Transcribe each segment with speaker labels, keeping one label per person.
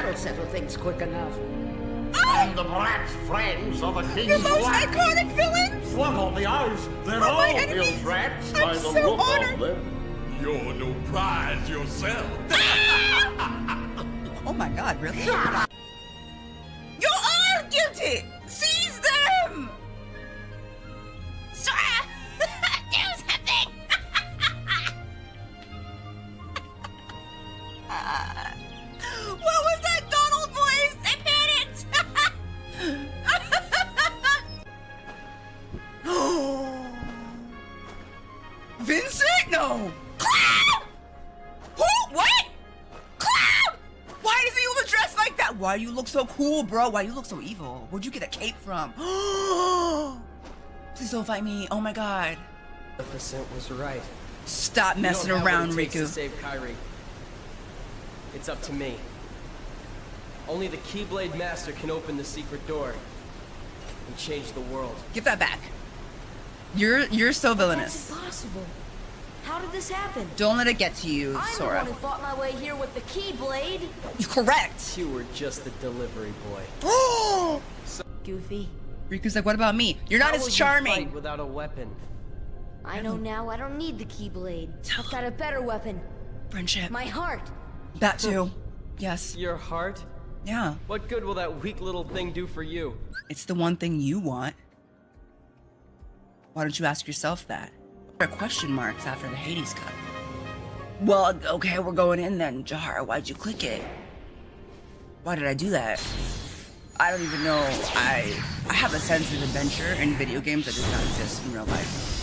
Speaker 1: I'll settle things quick enough.
Speaker 2: And the brat's friends are the king's
Speaker 3: The most
Speaker 2: black.
Speaker 3: iconic villains!
Speaker 2: What on the eyes? They're
Speaker 3: Are
Speaker 2: all
Speaker 3: my
Speaker 2: real
Speaker 3: enemies.
Speaker 2: brats
Speaker 3: I'm
Speaker 2: by the
Speaker 3: so
Speaker 2: look
Speaker 3: honored.
Speaker 2: of them. You're no prize yourself.
Speaker 3: Oh my god, really? You are guilty! Seize them! Sora! Do something! What was that Donald voice? I panicked! Vincent? No! Cloud! Who? What? Cloud! Why does he even dress like that? Why do you look so cool, bro? Why do you look so evil? Where'd you get a cape from? Please don't fight me. Oh my god.
Speaker 4: Maleficent was right.
Speaker 3: Stop
Speaker 4: You
Speaker 3: messing
Speaker 4: don't have
Speaker 3: around,
Speaker 4: what it takes
Speaker 3: Riku.
Speaker 4: to save Kairi. It's up to me. Only the Keyblade Master can open the secret door and change the world.
Speaker 3: Give that back. You're so villainous.
Speaker 5: That's impossible. How did this happen?
Speaker 3: Don't let it get to you,
Speaker 5: I'm the
Speaker 3: Sora.
Speaker 5: one who fought my way here with the Keyblade.
Speaker 3: Correct.
Speaker 4: You were just the delivery boy.
Speaker 5: Goofy.
Speaker 3: Riku's like, what about me? You're not
Speaker 4: How
Speaker 3: as
Speaker 4: will you
Speaker 3: charming.
Speaker 4: fight without a weapon?
Speaker 5: I know now I don't need the Keyblade. I've got a better weapon.
Speaker 3: Friendship.
Speaker 5: My heart.
Speaker 3: That too. Yes.
Speaker 4: Your heart?
Speaker 3: Yeah.
Speaker 4: What good will that weak little thing do for you?
Speaker 3: It's the one thing you want. Why don't you ask yourself that? There are question marks after the Hades cut. Well, okay, we're going in then. Jahar, why'd you click it? Why did I do that? I don't even know. I have a sense of adventure in video games that does not exist in real life.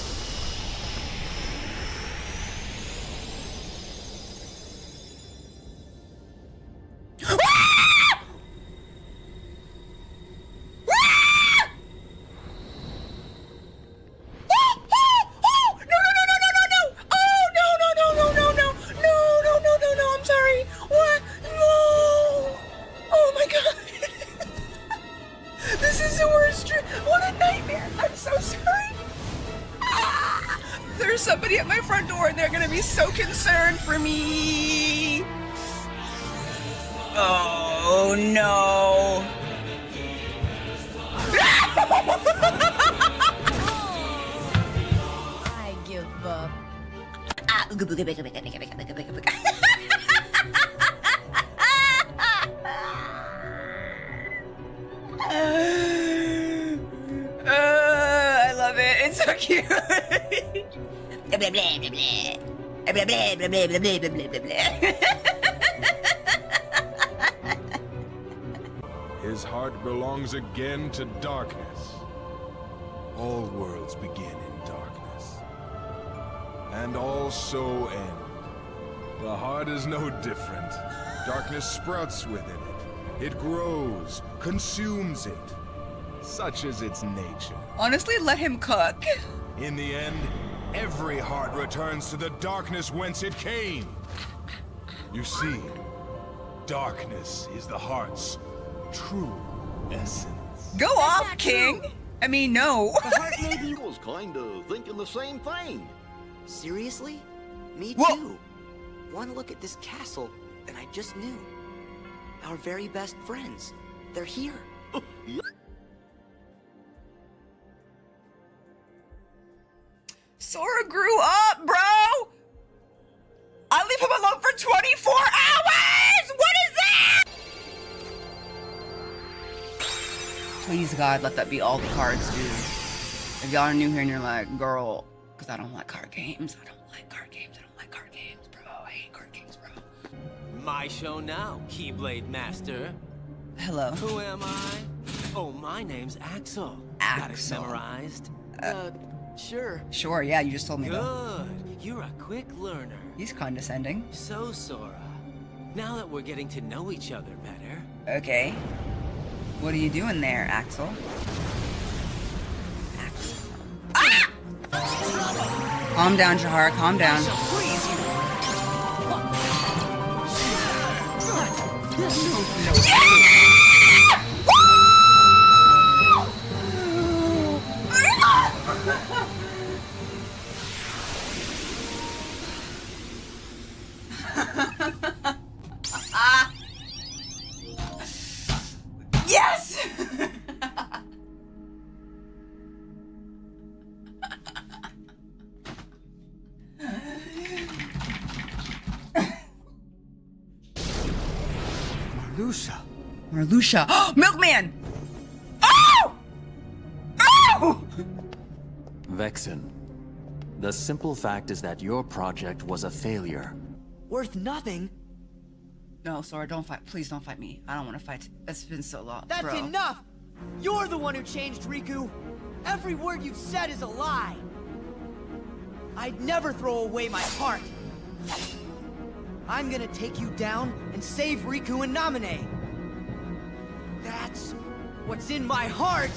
Speaker 3: There's somebody at my front door and they're gonna be so concerned for me. Oh no.
Speaker 5: I give up.
Speaker 3: I love it. It's so cute. Blah, blah, blah, blah, blah. Blah, blah, blah, blah, blah, blah, blah, blah, blah.
Speaker 6: His heart belongs again to darkness. All worlds begin in darkness, and all so end. The heart is no different. Darkness sprouts within it. It grows, consumes it. Such is its nature.
Speaker 3: Honestly, let him cook.
Speaker 6: In the end, every heart returns to the darkness whence it came. You see, darkness is the heart's true essence.
Speaker 3: Go off, King. I mean, no.
Speaker 2: The heart maybe was kind of thinking the same thing.
Speaker 7: Seriously? Me
Speaker 3: Whoa.
Speaker 7: too. One look at this castle, and I just knew. Our very best friends. They're here.
Speaker 3: Sora grew up, bro. I leave him alone for 24 hours. What is that? Please, God, let that be all the cards do. If y'all are new here and you're like, girl, because I don't like card games. I don't like card games. I don't like card games, bro. I hate card games, bro.
Speaker 8: My show now, Keyblade Master.
Speaker 3: Hello.
Speaker 8: Who am I? Oh, my name's Axel. Got it
Speaker 3: Axel.
Speaker 8: memorized?
Speaker 7: Sure.
Speaker 3: Sure, yeah, you just told me though.
Speaker 8: Good. You're a quick learner.
Speaker 3: He's condescending.
Speaker 8: So, Sora, now that we're getting to know each other better,
Speaker 3: Okay. What are you doing there, Axel? Axel. Ah! Calm down, Jahar. Calm down.
Speaker 7: Lucia.
Speaker 3: Or Lucia. Milkman! Oh! Oh!
Speaker 1: Vexen, the simple fact is that your project was a failure.
Speaker 7: Worth nothing?
Speaker 3: No, Sora, don't fight. Please don't fight me. I don't want to fight. It's been so long,
Speaker 7: That's
Speaker 3: bro.
Speaker 7: enough! You're the one who changed Riku. Every word you've said is a lie. I'd never throw away my heart. I'm gonna take you down and save Riku and Namine. That's what's in my heart.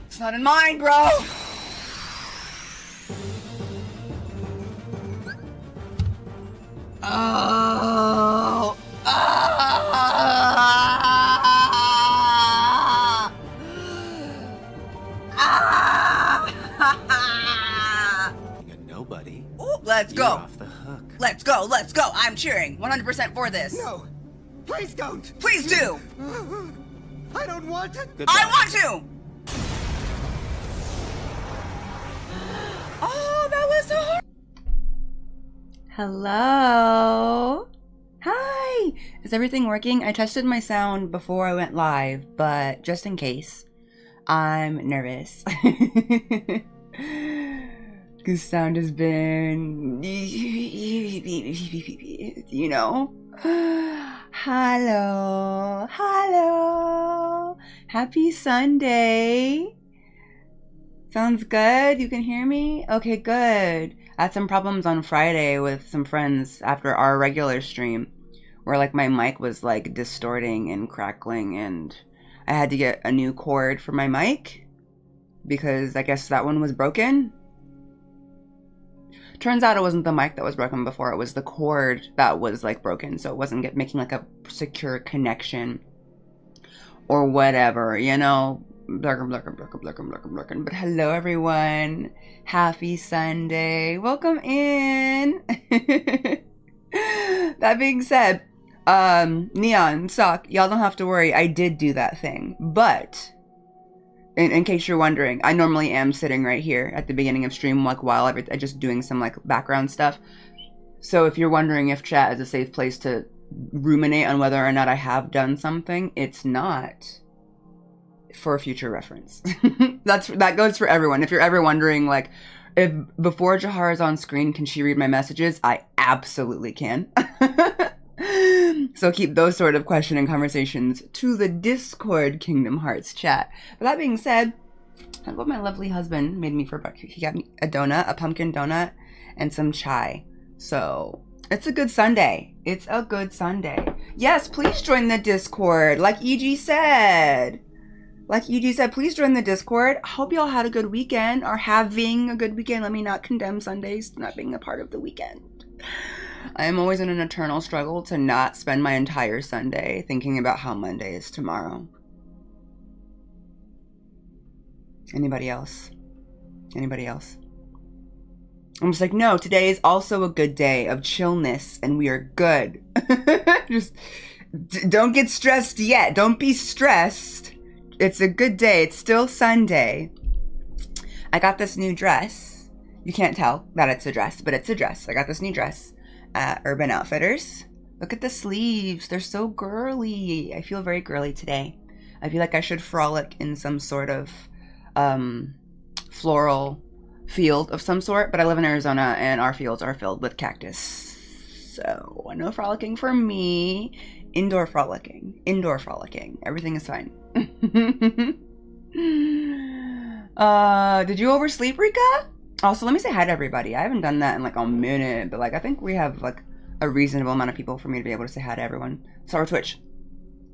Speaker 3: It's not in mine, bro! Oh!
Speaker 1: Nobody.
Speaker 3: Ooh, let's
Speaker 1: You're
Speaker 3: go.
Speaker 1: off the hook.
Speaker 3: Let's go. Let's go. I'm cheering 100% for this.
Speaker 7: No, please don't.
Speaker 3: Please do.
Speaker 7: I don't want to.
Speaker 3: I want to. Oh, that was so hard. Hello. Hi. Is everything working? I tested my sound before I went live, but just in case, I'm nervous. Because sound has been, you know. Hello. Hello. Happy Sunday. Sounds good? You can hear me? Okay, good. I had some problems on Friday with some friends after our regular stream where like my mic was like distorting and crackling, and I had to get a new cord for my mic because I guess that one was broken. Turns out it wasn't the mic that was broken before, it was the cord that was like broken, so it wasn't making like a secure connection or whatever, you know. Blurkin. But hello everyone, happy Sunday, welcome in. That being said, Neon, Sock, y'all don't have to worry, I did do that thing, but in case you're wondering, I normally am sitting right here at the beginning of stream, like while I'm just doing some like background stuff. So if you're wondering if chat is a safe place to ruminate on whether or not I have done something, it's not. For future reference. That goes for everyone. If you're ever wondering, like, if before Jahar is on screen, can she read my messages? I absolutely can. So keep those sort of questioning conversations to the Discord Kingdom Hearts chat. But that being said, that's what my lovely husband made me for breakfast. He got me a donut, a pumpkin donut, and some chai. So it's a good Sunday. It's a good Sunday. Yes, please join the Discord, like EG said. Like EG said, please join the Discord. I hope y'all had a good weekend, or having a good weekend. Let me not condemn Sundays not being a part of the weekend. I am always in an eternal struggle to not spend my entire Sunday thinking about how Monday is tomorrow. Anybody else? Anybody else? I'm just like, no, today is also a good day of chillness and we are good. Just don't get stressed yet. Don't be stressed. It's a good day. It's still Sunday. I got this new dress. You can't tell that it's a dress, but it's a dress. I got this new dress at Urban Outfitters. Look at the sleeves. They're so girly. I feel very girly today. I feel like I should frolic in some sort of floral field of some sort, but I live in Arizona and our fields are filled with cactus. So no frolicking for me. Indoor frolicking. Indoor frolicking. Everything is fine. Did you oversleep, Rika? Also, let me say hi to everybody. I haven't done that in like a minute, but like I think we have like a reasonable amount of people for me to be able to say hi to everyone. Sour Twitch.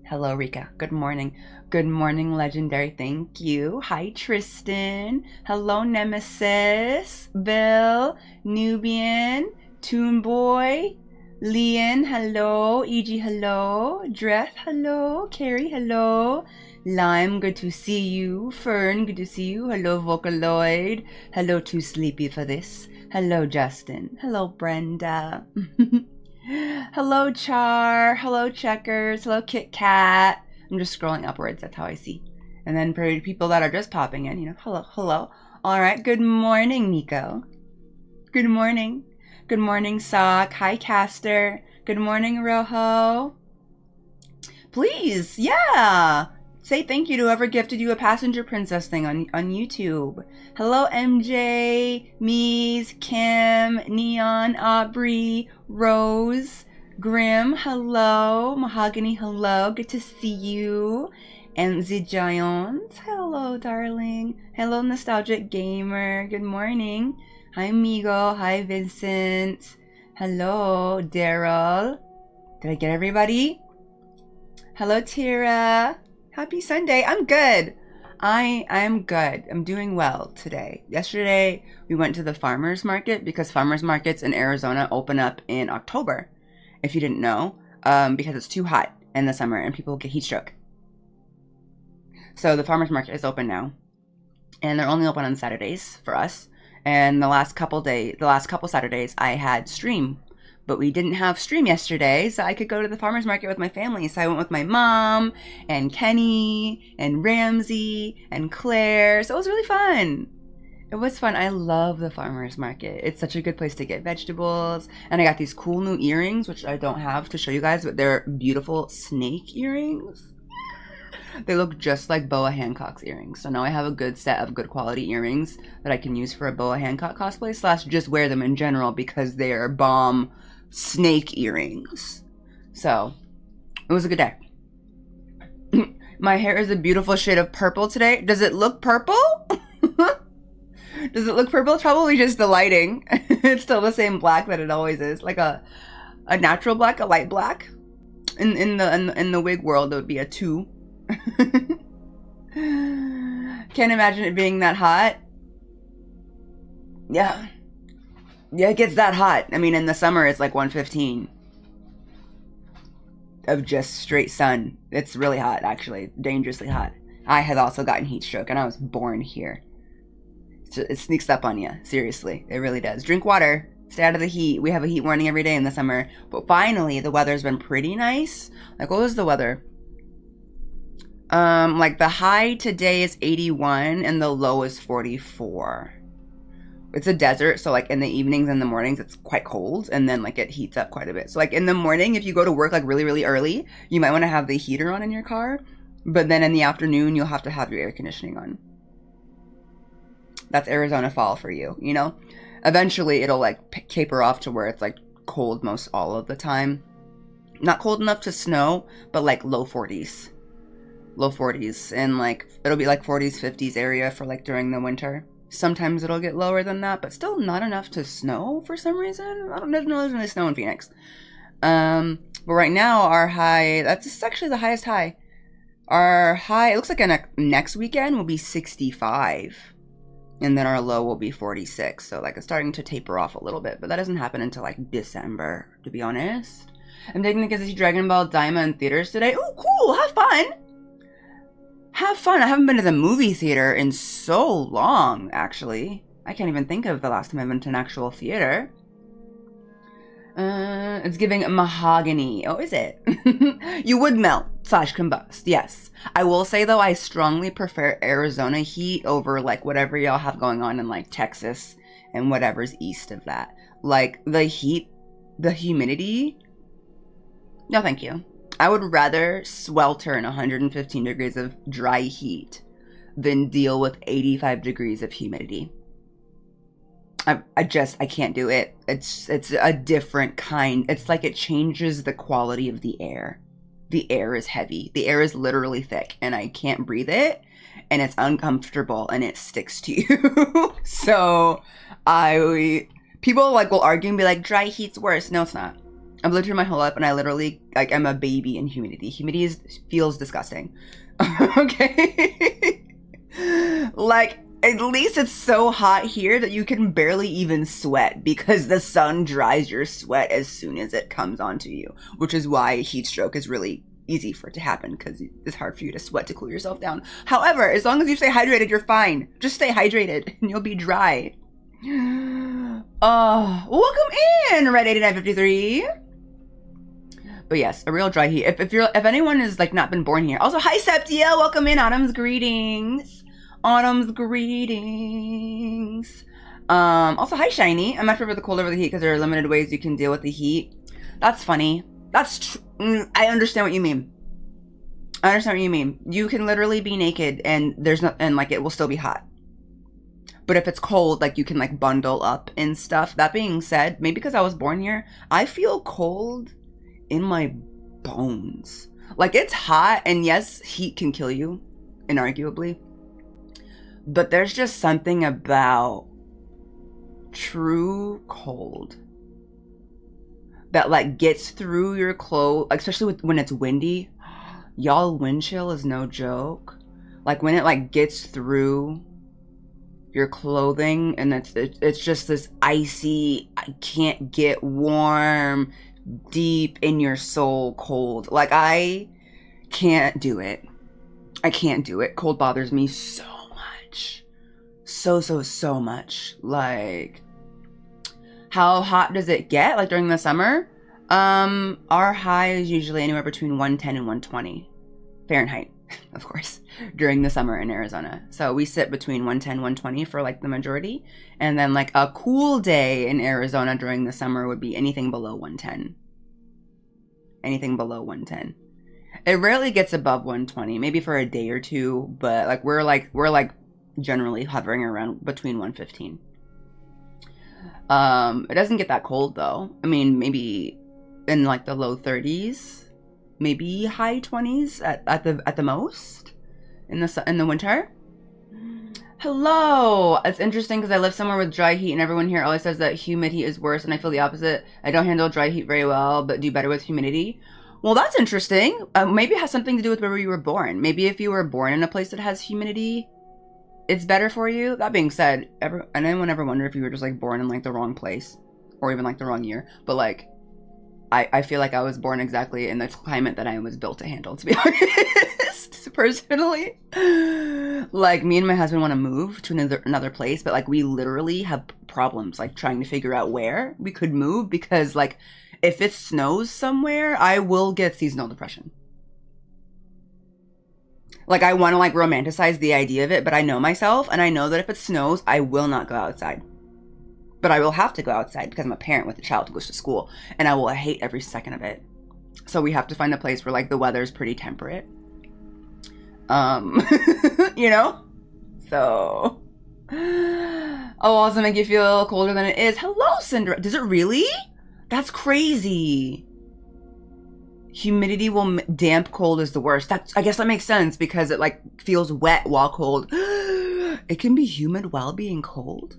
Speaker 3: Hello, Rika. Good morning. Good morning, Legendary. Thank you. Hi, Tristan. Hello, Nemesis. Bill. Nubian. Toon Boy. Leon. Hello. EG. Hello. Dreth. Hello. Carrie. Hello. Lime. Good to see you. Fern. Good to see you. Hello, Vocaloid. Hello, Too Sleepy for this. Hello, Justin. Hello, Brenda. Hello, Char. Hello, Checkers. Hello, Kit Kat. I'm just scrolling upwards. That's how I see. And then for people that are just popping in, you know, hello, hello. All right. Good morning, Nico. Good morning. Good morning, Sock. Hi, Caster. Good morning, Rojo. Please, yeah. Say thank you to whoever gifted you a passenger princess thing on YouTube. Hello, MJ, Mies, Kim, Neon, Aubrey, Rose, Grim, hello, Mahogany, hello, good to see you. And the Giants, hello, darling. Hello, Nostalgic Gamer, good morning. Hi, Migo, hi, Vincent. Hello, Daryl. Did I get everybody? Hello, Tira. Happy Sunday. I'm good. I'm good. I'm doing well today. Yesterday, we went to the farmer's market because farmer's markets in Arizona open up in October, if you didn't know, because it's too hot in the summer and people get heat stroke. So the farmer's market is open now, and they're only open on Saturdays for us. And the last couple Saturdays, I had stream. But we didn't have stream yesterday, so I could go to the farmer's market with my family. So I went with my mom, and Kenny, and Ramsey, and Claire. So it was really fun. It was fun. I love the farmer's market. It's such a good place to get vegetables. And I got these cool new earrings, which I don't have to show you guys, but they're beautiful snake earrings. They look just like Boa Hancock's earrings. So now I have a good set of good quality earrings that I can use for a Boa Hancock cosplay, / just wear them in general because they are bomb snake earrings. So it was a good day. My hair is a beautiful shade of purple today. Does it look purple? Does it look purple? It's probably just the lighting. It's still the same black that it always is, like a natural black, a light black. In the wig world, it would be a 2. Can't imagine it being that hot. Yeah, it gets that hot. I mean, in the summer it's like 115 of just straight sun. It's really hot, actually, dangerously hot. I had also gotten heat stroke, and I was born here. It sneaks up on you, seriously. It really does. Drink water. Stay out of the heat. We have a heat warning every day in the summer, but finally the weather's been pretty nice. Like, what was the weather? Like the high today is 81 and the low is 44. It's a desert, so like in the evenings and the mornings it's quite cold, and then like it heats up quite a bit. So like in the morning, if you go to work like really early, you might want to have the heater on in your car, but then in the afternoon you'll have to have your air conditioning on. That's Arizona fall for you, you know? Eventually it'll like caper off to where it's like cold most all of the time. Not cold enough to snow, but like low 40s, and like it'll be like 40s 50s area for like during the winter. Sometimes it'll get lower than that, but still not enough to snow for some reason. I don't know, there's really snow in Phoenix. But right now our high, that's actually the highest high. Our high, it looks like next weekend will be 65, and then our low will be 46. So like it's starting to taper off a little bit, but that doesn't happen until like December, to be honest. I'm taking the kids to see Dragon Ball Daima in theaters today. Oh, cool! Have fun! Have fun. I haven't been to the movie theater in so long, actually. I can't even think of the last time I've been to an actual theater. It's giving mahogany. Oh, is it? You would melt / combust, yes. I will say, though, I strongly prefer Arizona heat over, like, whatever y'all have going on in, like, Texas and whatever's east of that. Like, the heat, the humidity. No, thank you. I would rather swelter in 115 degrees of dry heat than deal with 85 degrees of humidity. I can't do it. It's a different kind. It's like it changes the quality of the air. The air is heavy. The air is literally thick, and I can't breathe it, and it's uncomfortable, and it sticks to you. So people like will argue and be like, dry heat's worse. No, it's not. I've lived here my whole life, and I literally, like, I'm a baby in humidity. Humidity feels disgusting. Okay? Like, at least it's so hot here that you can barely even sweat because the sun dries your sweat as soon as it comes onto you, which is why heat stroke is really easy for it to happen, because it's hard for you to sweat to cool yourself down. However, as long as you stay hydrated, you're fine. Just stay hydrated, and you'll be dry. Welcome in, Red 8953. But yes, a real dry heat. If anyone has like not been born here. Also, hi Septia, welcome in. Autumn's greetings. Also, hi Shiny. I'm not sure about the cold over the heat because there are limited ways you can deal with the heat. That's funny. I understand what you mean. I understand what you mean. You can literally be naked and there's no, and like it will still be hot. But if it's cold, like you can like bundle up and stuff. That being said, maybe because I was born here, I feel cold in my bones. Like it's hot, and yes, heat can kill you, inarguably. But there's just something about true cold that like gets through your clothes, especially when it's windy. Y'all, wind chill is no joke. Like when it like gets through your clothing and it's just this icy, I can't get warm, deep in your soul cold. Like I can't do it. I can't do it. Cold bothers me so much. So much. Like, how hot does it get? Like during the summer? Our high is usually anywhere between 110 and 120 Fahrenheit, of course, during the summer in Arizona. So we sit between 110, 120 for like the majority. And then like a cool day in Arizona during the summer would be anything below 110. Anything below 110. It rarely gets above 120, maybe for a day or two, but like we're generally hovering around between 115. It doesn't get that cold though. I mean, maybe in like the low 30s, maybe high 20s at the most in the winter. Hello. It's interesting because I live somewhere with dry heat and everyone here always says that humid heat is worse, and I feel the opposite. I don't handle dry heat very well, but do better with humidity. Well, that's interesting. Maybe it has something to do with where you were born. Maybe if you were born in a place that has humidity, it's better for you. That being said, anyone ever wonder if you were just like born in like the wrong place or even like the wrong year? But like, I feel like I was born exactly in the climate that I was built to handle, to be honest. Personally, like me and my husband want to move to another place, but like we literally have problems like trying to figure out where we could move, because like if it snows somewhere, I will get seasonal depression. Like I want to like romanticize the idea of it, but I know myself and I know that if it snows, I will not go outside. But I will have to go outside because I'm a parent with a child who goes to school, and I will hate every second of it. So we have to find a place where like the weather is pretty temperate. You know? So oh, also make you feel colder than it is. Hello, Cinderella. Does it really? That's crazy. Humidity will damp cold is the worst. I guess that makes sense because it like feels wet while cold. It can be humid while being cold.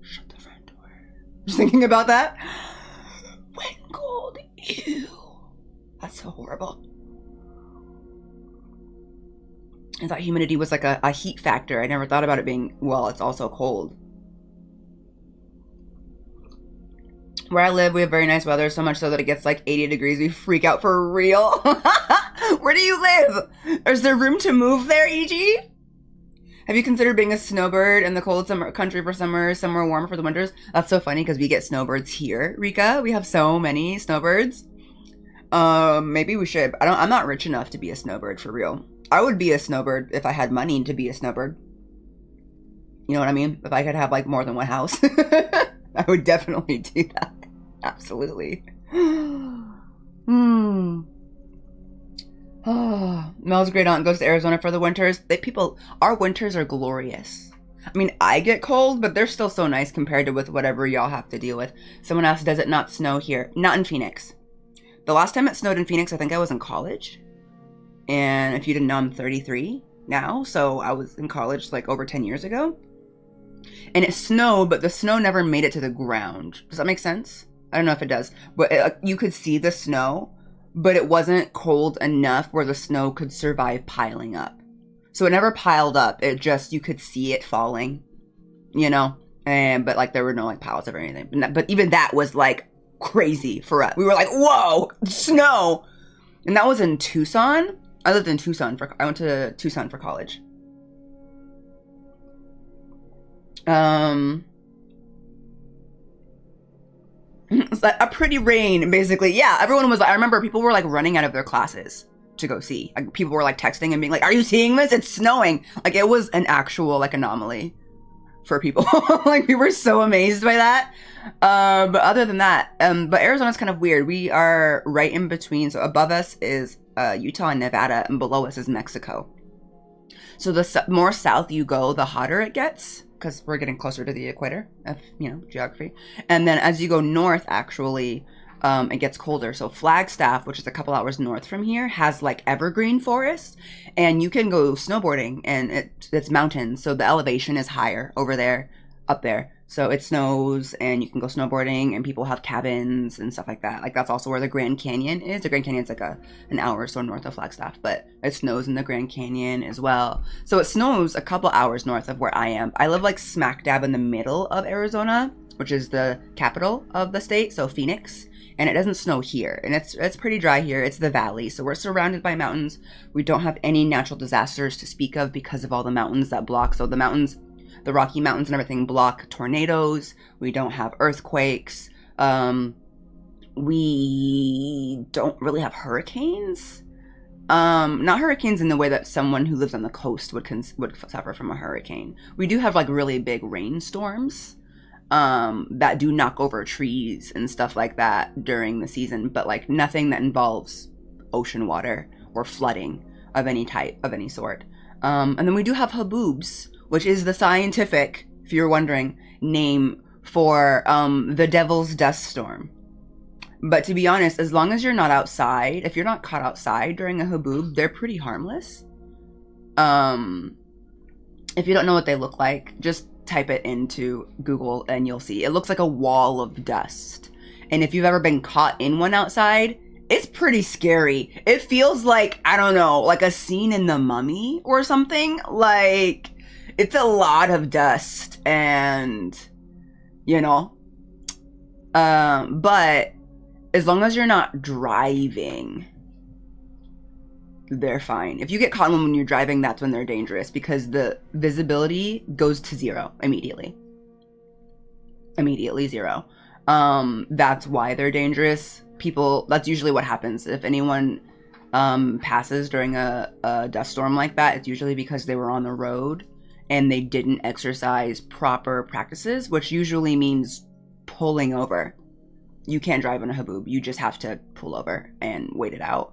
Speaker 3: Shut the front door. Just thinking about that. When cold, ew. That's so horrible. I thought humidity was like a heat factor. I never thought about it being, well, it's also cold. Where I live, we have very nice weather, so much so that it gets like 80 degrees. We freak out for real. Where do you live? Is there room to move there, E.G.? Have you considered being a snowbird in the cold summer country for summer, somewhere warm for the winters? That's so funny because we get snowbirds here, Rika. We have so many snowbirds. Maybe we should. I'm not rich enough to be a snowbird for real. I would be a snowbird if I had money to be a snowbird. You know what I mean? If I could have like more than one house, I would definitely do that. Absolutely. Oh, Mel's great aunt goes to Arizona for the winters. Our winters are glorious. I mean, I get cold, but they're still so nice compared to with whatever y'all have to deal with. Someone asked, does it not snow here? Not in Phoenix. The last time it snowed in Phoenix, I think I was in college. And if you didn't know, I'm 33 now. So I was in college like over 10 years ago. And it snowed, but the snow never made it to the ground. Does that make sense? I don't know if it does. But you could see the snow, but it wasn't cold enough where the snow could survive piling up. So it never piled up. It just, you could see it falling, you know? But like there were no like piles of anything. But even that was like crazy for us. We were like, whoa, snow. And that was in Tucson. I lived in Tucson I went to Tucson for college. It's like a pretty rain, basically. Yeah, everyone was like, I remember people were like running out of their classes to go see. Like, people were like texting and being like, are you seeing this? It's snowing. Like it was an actual like anomaly. for people. Like, we were so amazed by that. But other than that, but Arizona's kind of weird. We are right in between. So above us is Utah and Nevada, and below us is Mexico. So the more south you go, the hotter it gets, because we're getting closer to the equator of, geography. And then as you go north, actually, it gets colder. So Flagstaff, which is a couple hours north from here, has like evergreen forest, and you can go snowboarding, and it's mountains. So the elevation is higher over there, up there. So it snows, and you can go snowboarding, and people have cabins and stuff like that. Like, that's also where the Grand Canyon is. The Grand Canyon's like an hour or so north of Flagstaff, but it snows in the Grand Canyon as well. So it snows a couple hours north of where I am. I live like smack dab in the middle of Arizona, which is the capital of the state, so Phoenix. And it doesn't snow here, and it's pretty dry here. It's the valley, so we're surrounded by mountains. We don't have any natural disasters to speak of because of all the mountains that block. So the mountains, the Rocky Mountains and everything, block tornadoes. We don't have earthquakes. We don't really have hurricanes. Not hurricanes in the way that someone who lives on the coast would suffer from a hurricane. We do have like really big rainstorms that do knock over trees and stuff like that during the season, but like nothing that involves ocean water or flooding of any type, of any sort. And then we do have Habobs, which is the scientific, if you're wondering, name for the devil's dust storm. But to be honest, as long as you're not outside, if you're not caught outside during a Habob, they're pretty harmless. If you don't know what they look like, just type it into Google and you'll see. It looks like a wall of dust. And if you've ever been caught in one outside, it's pretty scary. It feels like, I don't know, like a scene in The Mummy or something. Like, it's a lot of dust and, but as long as you're not driving, they're fine. If you get caught when you're driving, that's when they're dangerous, because the visibility goes to zero immediately. Immediately zero. That's why they're dangerous. People, that's usually what happens. If anyone passes during a dust storm like that, it's usually because they were on the road and they didn't exercise proper practices, which usually means pulling over. You can't drive in a Habob. You just have to pull over and wait it out.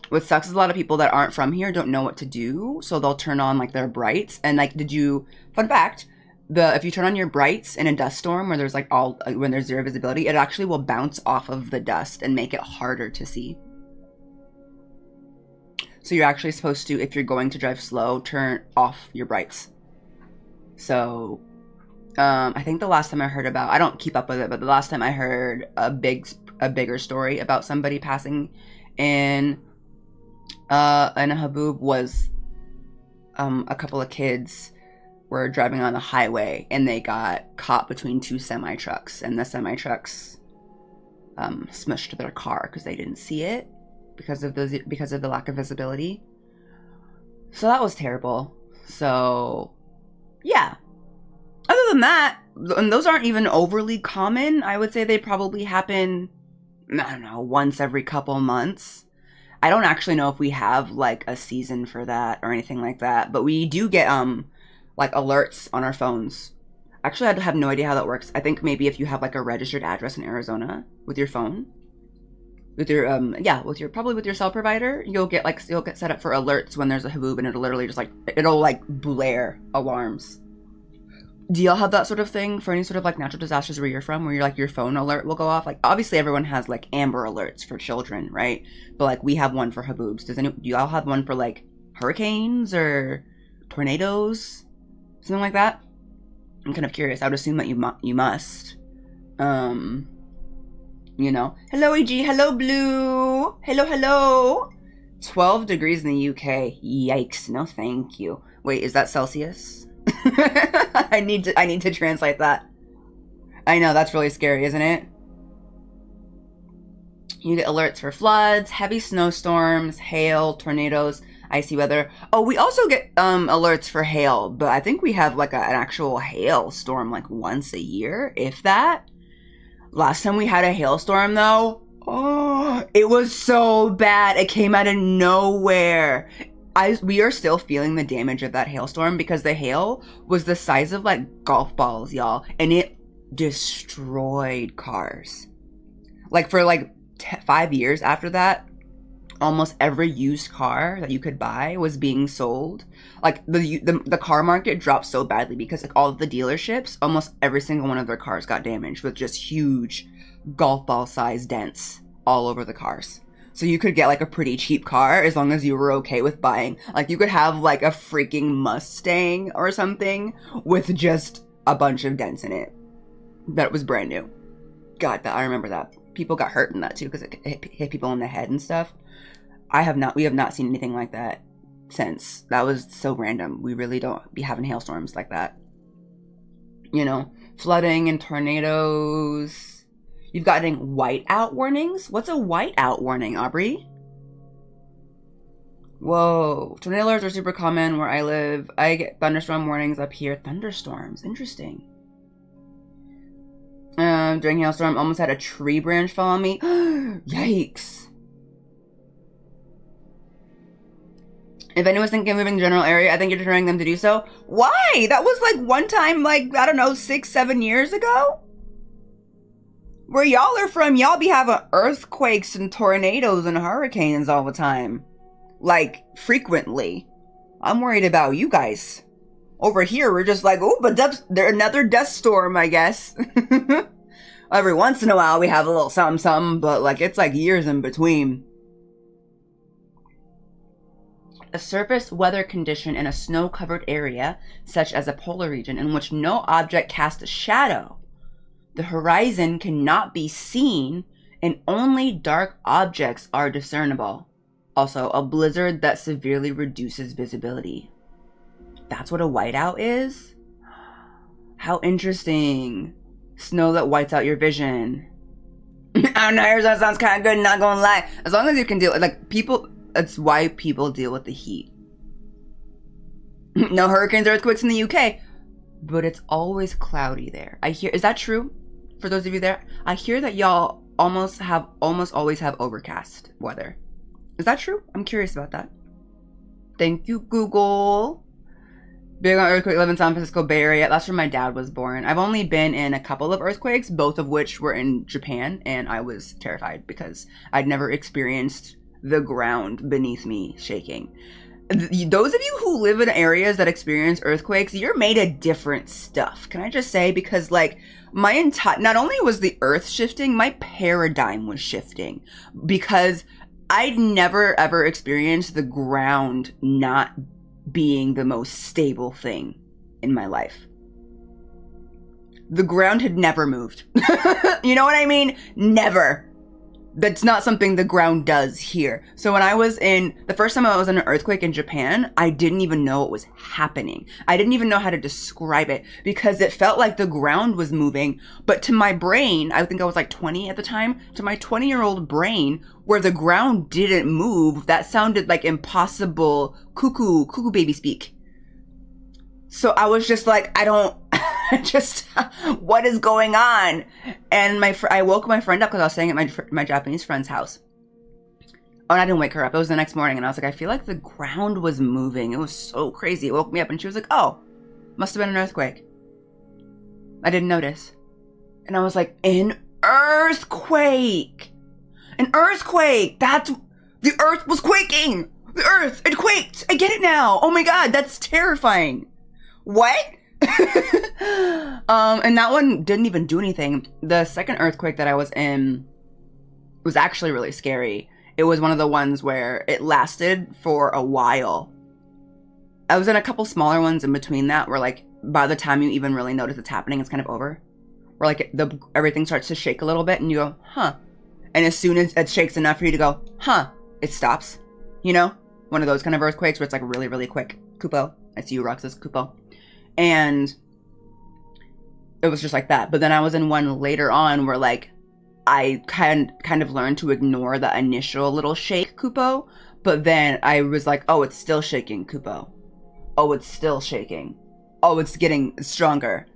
Speaker 3: What sucks is a lot of people that aren't from here don't know what to do, so they'll turn on like their brights. And like, fun fact, if you turn on your brights in a dust storm where there's like when there's zero visibility, it actually will bounce off of the dust and make it harder to see. So you're actually supposed to, if you're going to drive slow, turn off your brights. So I think the last time I heard about, I don't keep up with it, but the last time I heard a bigger story about somebody passing in a Habob was a couple of kids were driving on the highway and they got caught between two semi trucks, and the semi trucks smushed their car because they didn't see it because of the lack of visibility. So that was terrible. So yeah, other than that, and those aren't even overly common. I would say they probably happen, I don't know, once every couple months. I don't actually know if we have like a season for that or anything like that, but we do get like alerts on our phones. Actually, I have no idea how that works. I think maybe if you have like a registered address in Arizona with your phone, with your probably with your cell provider, you'll get set up for alerts when there's a Habob, and it'll literally just it'll blare alarms. Do y'all have that sort of thing for any sort of like natural disasters where you're from, where you're like your phone alert will go off? Like, obviously everyone has like Amber Alerts for children, right? But like we have one for Habobs. Do y'all have one for like hurricanes or tornadoes, something like that? I'm kind of curious. I would assume that you must. Hello EG, hello Blue, hello. 12 degrees in the UK. Yikes! No, thank you. Wait, is that Celsius? I need to translate that. I know, that's really scary, isn't it? You get alerts for floods, heavy snowstorms, hail, tornadoes, icy weather. Oh, we also get alerts for hail, but I think we have like an actual hail storm like once a year, if that. Last time we had a hailstorm though, oh, it was so bad. It came out of nowhere. we are still feeling the damage of that hailstorm because the hail was the size of like golf balls, y'all, and it destroyed cars. Like for like 5 years after that, almost every used car that you could buy was being sold. Like the car market dropped so badly because like all of the dealerships, almost every single one of their cars got damaged with just huge golf ball size dents all over the cars. So you could get like a pretty cheap car as long as you were okay with buying. Like you could have like a freaking Mustang or something with just a bunch of dents in it that was brand new. God, I remember that. People got hurt in that too because it hit people in the head and stuff. We have not seen anything like that since. That was so random. We really don't be having hailstorms like that. You know, flooding and tornadoes. You've gotten whiteout warnings? What's a whiteout warning, Aubrey? Whoa. Tornado alerts are super common where I live. I get thunderstorm warnings up here. Thunderstorms. Interesting. During hailstorm, almost had a tree branch fall on me. Yikes. If anyone's thinking of moving to the general area, I think you're deterring them to do so. Why? That was like one time, like, I don't know, 6-7 years ago? Where y'all are from, y'all be having earthquakes and tornadoes and hurricanes all the time. Like, frequently. I'm worried about you guys. Over here, we're just like, oh, but there's another dust storm, I guess. Every once in a while, we have a little something, but like, it's like years in between. A surface weather condition in a snow-covered area, such as a polar region, in which no object casts a shadow. The horizon cannot be seen, and only dark objects are discernible. Also, a blizzard that severely reduces visibility. That's what a whiteout is? How interesting. Snow that whites out your vision. I don't know, Arizona sounds kind of good, not gonna lie. As long as you can deal with, like, people, that's why people deal with the heat. No hurricanes or earthquakes in the UK, but it's always cloudy there. I hear, is that true? For those of you there, I hear that y'all almost always have overcast weather. Is that true? I'm curious about that. Thank you, Google. Big on earthquake, live in San Francisco Bay Area. That's where my dad was born. I've only been in a couple of earthquakes, both of which were in Japan, and I was terrified because I'd never experienced the ground beneath me shaking. Those of you who live in areas that experience earthquakes, you're made of different stuff. Can I just say? Because like my entire, not only was the earth shifting, my paradigm was shifting because I'd never ever experienced the ground not being the most stable thing in my life. The ground had never moved. You know what I mean? Never. That's not something the ground does here. So when I was the first time I was in an earthquake in Japan, I didn't even know what was happening. I didn't even know how to describe it because it felt like the ground was moving. But to my brain, I think I was like 20 at the time, to my 20-year-old brain, where the ground didn't move, that sounded like impossible cuckoo baby speak. So I was just like, what is going on? And I woke my friend up because I was staying at my Japanese friend's house. Oh, and I didn't wake her up. It was the next morning, and I was like, I feel like the ground was moving. It was so crazy. It woke me up, and she was like, oh, must have been an earthquake. I didn't notice. And I was like, an earthquake! An earthquake! The earth was quaking! The earth, it quaked! I get it now! Oh my god, that's terrifying! What? And that one didn't even do anything. The second earthquake that I was in was actually really scary. It was one of the ones where it lasted for a while. I was in a couple smaller ones in between that where like by the time you even really notice it's happening, it's kind of over. Where like everything starts to shake a little bit and you go, huh. And as soon as it shakes enough for you to go, huh, it stops. You know? One of those kind of earthquakes where it's like really, really quick. Kupo. I see you, Roxas. Kupo. And it was just like that. But then I was in one later on where like I kind of learned to ignore the initial little shake, Kupo. But then I was like, oh, it's still shaking, Kupo. Oh, it's still shaking. Oh, it's getting stronger.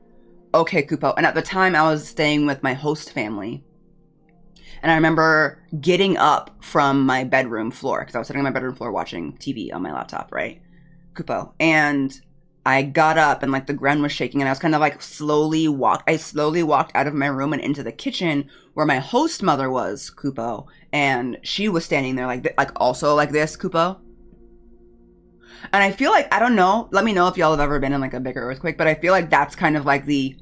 Speaker 3: Okay, Kupo. And at the time I was staying with my host family. And I remember getting up from my bedroom floor, because I was sitting on my bedroom floor watching TV on my laptop, right? Kupo. And I got up and like the ground was shaking and I was kind of like slowly walked out of my room and into the kitchen where my host mother was, Kupo. And she was standing there like also like this, Kupo. And I feel like, I don't know, let me know if y'all have ever been in like a bigger earthquake, but I feel like that's kind of like the,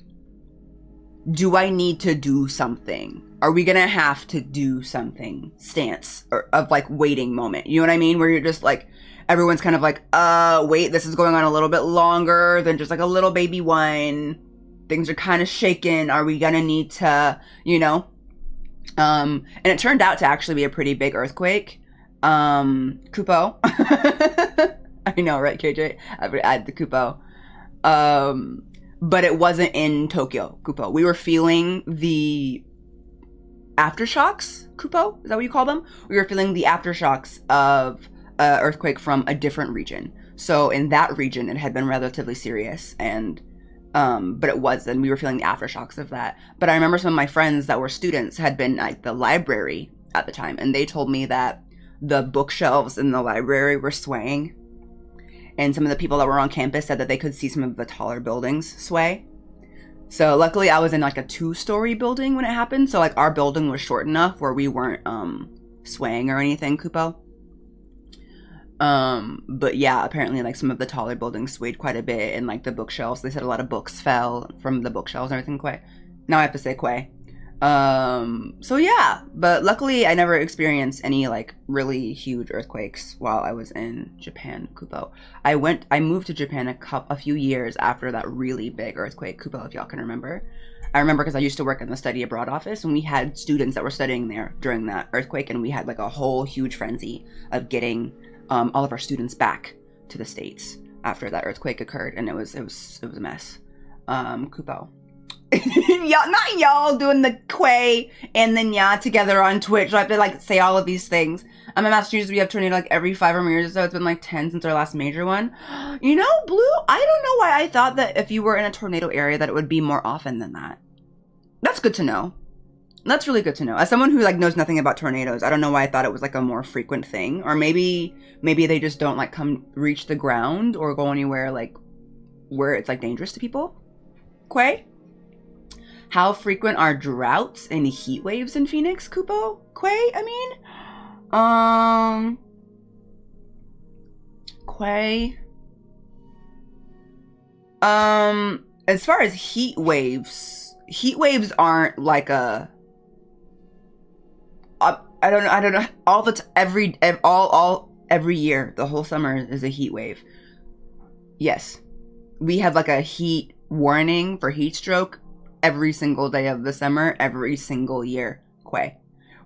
Speaker 3: do I need to do something? Are we gonna have to do something stance or of like waiting moment? You know what I mean? Where you're just like, everyone's kind of like, wait, this is going on a little bit longer than just like a little baby one. Things are kind of shaken. Are we gonna need to, you know? And it turned out to actually be a pretty big earthquake. Kupo. I know, right, KJ? I would add the Kupo. But it wasn't in Tokyo, Kupo. We were feeling the aftershocks, Kupo? Is that what you call them? We were feeling the aftershocks of an earthquake from a different region. So in that region, it had been relatively serious, and but it wasn't. We were feeling the aftershocks of that. But I remember some of my friends that were students had been at the library at the time, and they told me that the bookshelves in the library were swaying. And some of the people that were on campus said that they could see some of the taller buildings sway. So luckily I was in like a 2-story building when it happened. So like our building was short enough where we weren't swaying or anything, Kupo. But yeah, apparently like some of the taller buildings swayed quite a bit, and like the bookshelves, they said a lot of books fell from the bookshelves and everything. Quay. Now I have to say Quay. So yeah, but luckily I never experienced any like really huge earthquakes while I was in Japan, Kupo. I moved to Japan a few years after that really big earthquake, Kupo, if y'all can remember. I remember because I used to work in the study abroad office, and we had students that were studying there during that earthquake, and we had like a whole huge frenzy of getting all of our students back to the States after that earthquake occurred, and it was a mess. Kupo. Y'all, not y'all doing the Quay and then yeah together on Twitch. So I have to like say all of these things. I'm in Massachusetts. We have tornado like every 5 or more years or so. It's been like 10 since our last major one. You know, Blue, I don't know why I thought that if you were in a tornado area that it would be more often than that. That's good to know. That's really good to know. As someone who like knows nothing about tornadoes, I don't know why I thought it was like a more frequent thing. Or maybe they just don't like come reach the ground or go anywhere like where it's like dangerous to people. Quay? How frequent are droughts and heat waves in Phoenix, Kupo? Quay, I mean? Quay? As far as heat waves aren't like a... I don't know. Every year, the whole summer is a heat wave. Yes. We have like a heat warning for heat stroke every single day of the summer, every single year. Quay.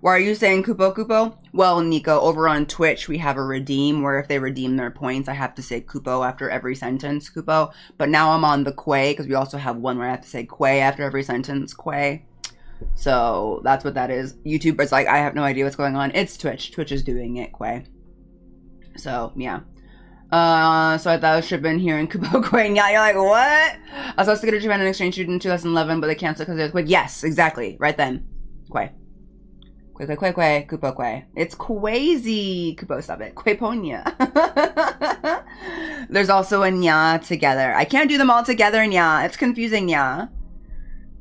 Speaker 3: Why are you saying Kupo Kupo? Well, Nico, over on Twitch, we have a redeem where if they redeem their points, I have to say Kupo after every sentence, Kupo. But now I'm on the Quay, because we also have one where I have to say Quay after every sentence, Quay. So that's what that is. YouTube is like, I have no idea what's going on. It's Twitch. Twitch is doing it, Quay. So, yeah. So I thought I should have been here in Kupo Quay. Yeah, you're like, what? I was supposed to go to Japan and exchange student in 2011, but they canceled because of the earthquake. Yes, exactly. Right then. Quay. Quay. Kupo Quay. It's crazy. Kupo, stop it. Quayponia. There's also a nya together. I can't do them all together, nya. It's confusing, nya.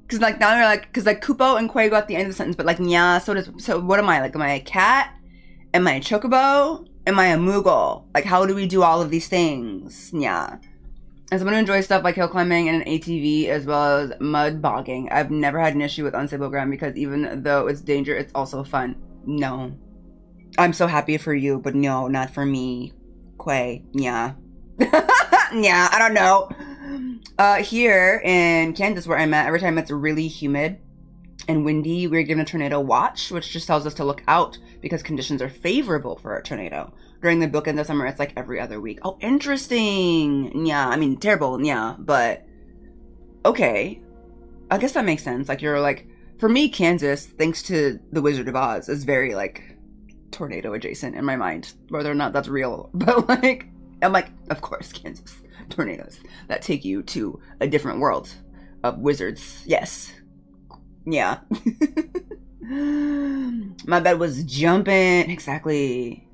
Speaker 3: Because like now you're like, because like Kupo and Quay go at the end of the sentence, but like nya, so what am I? Like, am I a cat? Am I a chocobo? Am I a Moogle? Like, how do we do all of these things? Yeah. As someone who enjoys stuff like hill climbing and an ATV as well as mud bogging, I've never had an issue with unstable ground because even though it's danger, it's also fun. No. I'm so happy for you, but no, not for me. Quay. Yeah. Yeah, I don't know. Here in Kansas where I'm at, every time it's really humid and windy, we're given a tornado watch, which just tells us to look out because conditions are favorable for a tornado. During the bookend of summer, it's like every other week. Oh, interesting. Yeah, I mean, terrible, yeah, but okay. I guess that makes sense. Like, you're like, for me, Kansas, thanks to The Wizard of Oz, is very, like, tornado adjacent in my mind. Whether or not that's real. But, like, I'm like, of course, Kansas. Tornadoes that take you to a different world of wizards. Yes. Yeah. My bed was jumping. Exactly.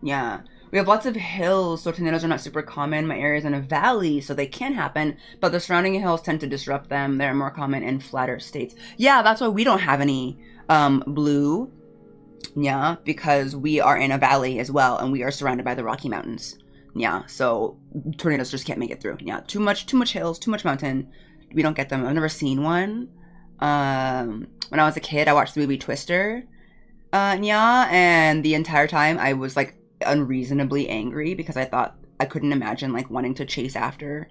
Speaker 3: Yeah. We have lots of hills, so tornadoes are not super common. My area is in a valley, so they can happen, but the surrounding hills tend to disrupt them. They're more common in flatter states. Yeah, that's why we don't have any blue. Yeah, because we are in a valley as well, and we are surrounded by the Rocky Mountains. Yeah, so tornadoes just can't make it through. Yeah, too much hills, too much mountain. We don't get them. I've never seen one. When I was a kid, I watched the movie Twister. Yeah, and the entire time I was like unreasonably angry because I couldn't imagine like wanting to chase after